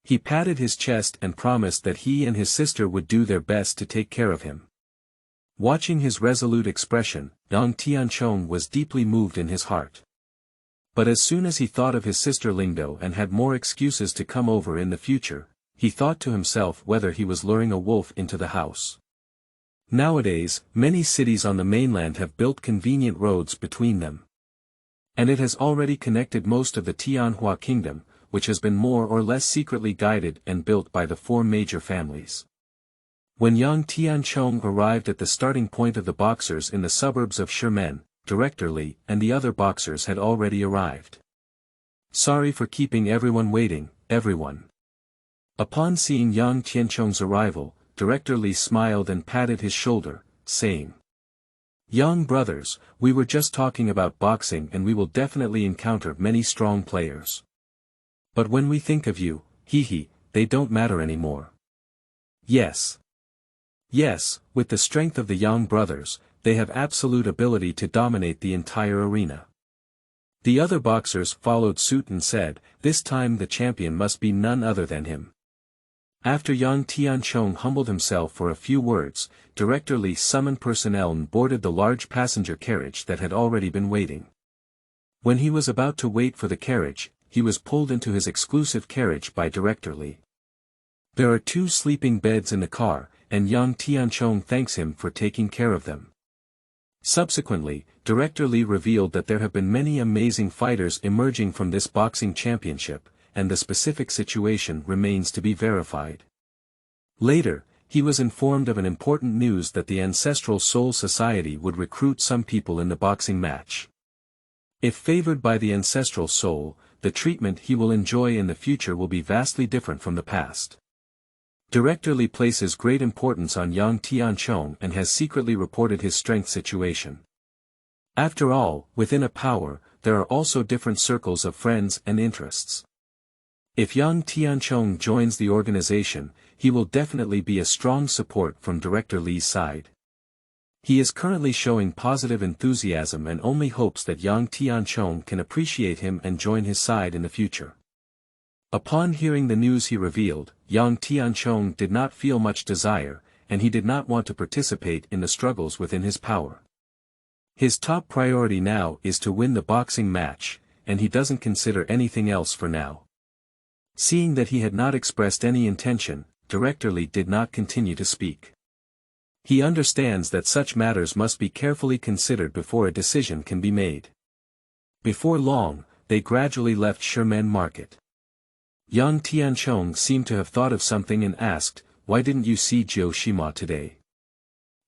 He patted his chest and promised that he and his sister would do their best to take care of him. Watching his resolute expression, Yang Tianchong was deeply moved in his heart. But as soon as he thought of his sister Lingdo and had more excuses to come over in the future, he thought to himself whether he was luring a wolf into the house. Nowadays, many cities on the mainland have built convenient roads between them. And it has already connected most of the Tianhua kingdom, which has been more or less secretly guided and built by the 4 major families. When Yang Tianchong arrived at the starting point of the boxers in the suburbs of Shimen, Director Li and the other boxers had already arrived. "Sorry for keeping everyone waiting, everyone." Upon seeing Yang Tianchong's arrival, Director Li smiled and patted his shoulder, saying, Young brothers, we were just talking about boxing and we will definitely encounter many strong players. But when we think of you, they don't matter anymore. Yes. Yes, with the strength of the young brothers, they have absolute ability to dominate the entire arena. The other boxers followed suit and said, this time the champion must be none other than him. After young Tianchong humbled himself for a few words, Director Li summoned personnel and boarded the large passenger carriage that had already been waiting. When he was about to wait for the carriage, he was pulled into his exclusive carriage by Director Li. There are 2 sleeping beds in the car, and young Tianchong thanks him for taking care of them. Subsequently, Director Li revealed that there have been many amazing fighters emerging from this boxing championship, and the specific situation remains to be verified. Later, he was informed of an important news that the Ancestral Soul Society would recruit some people in the boxing match. If favored by the Ancestral Soul, the treatment he will enjoy in the future will be vastly different from the past. Director Li places great importance on young Tianchong and has secretly reported his strength situation. After all, within a power, there are also different circles of friends and interests. If young Tianchong joins the organization, he will definitely be a strong support from Director Li's side. He is currently showing positive enthusiasm and only hopes that young Tianchong can appreciate him and join his side in the future. Upon hearing the news he revealed, young Tianchong did not feel much desire, and he did not want to participate in the struggles within his power. His top priority now is to win the boxing match, and he doesn't consider anything else for now. Seeing that he had not expressed any intention, Director Li did not continue to speak. He understands that such matters must be carefully considered before a decision can be made. Before long, they gradually left Sherman Market. Young Tianchong seemed to have thought of something and asked, why didn't you see Jiu Shima today?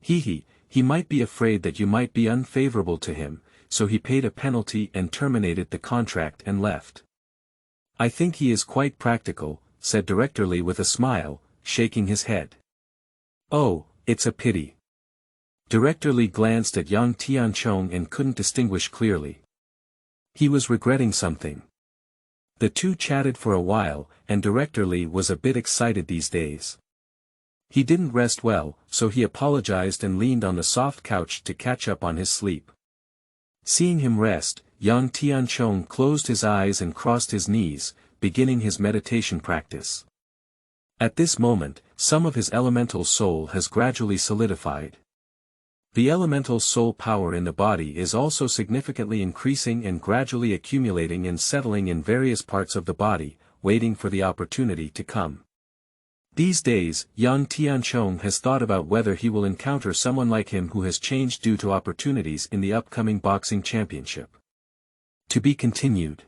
He might be afraid that you might be unfavorable to him, so he paid a penalty and terminated the contract and left. I think he is quite practical, said Director Li with a smile, shaking his head. Oh, it's a pity. Director Li glanced at young Tianchong and couldn't distinguish clearly. He was regretting something. The two chatted for a while, and Director Li was a bit excited these days. He didn't rest well, so he apologized and leaned on the soft couch to catch up on his sleep. Seeing him rest, young Tianchong closed his eyes and crossed his knees, beginning his meditation practice. At this moment, some of his elemental soul has gradually solidified. The elemental soul power in the body is also significantly increasing and gradually accumulating and settling in various parts of the body, waiting for the opportunity to come. These days, young Tianchong has thought about whether he will encounter someone like him who has changed due to opportunities in the upcoming boxing championship. To be continued.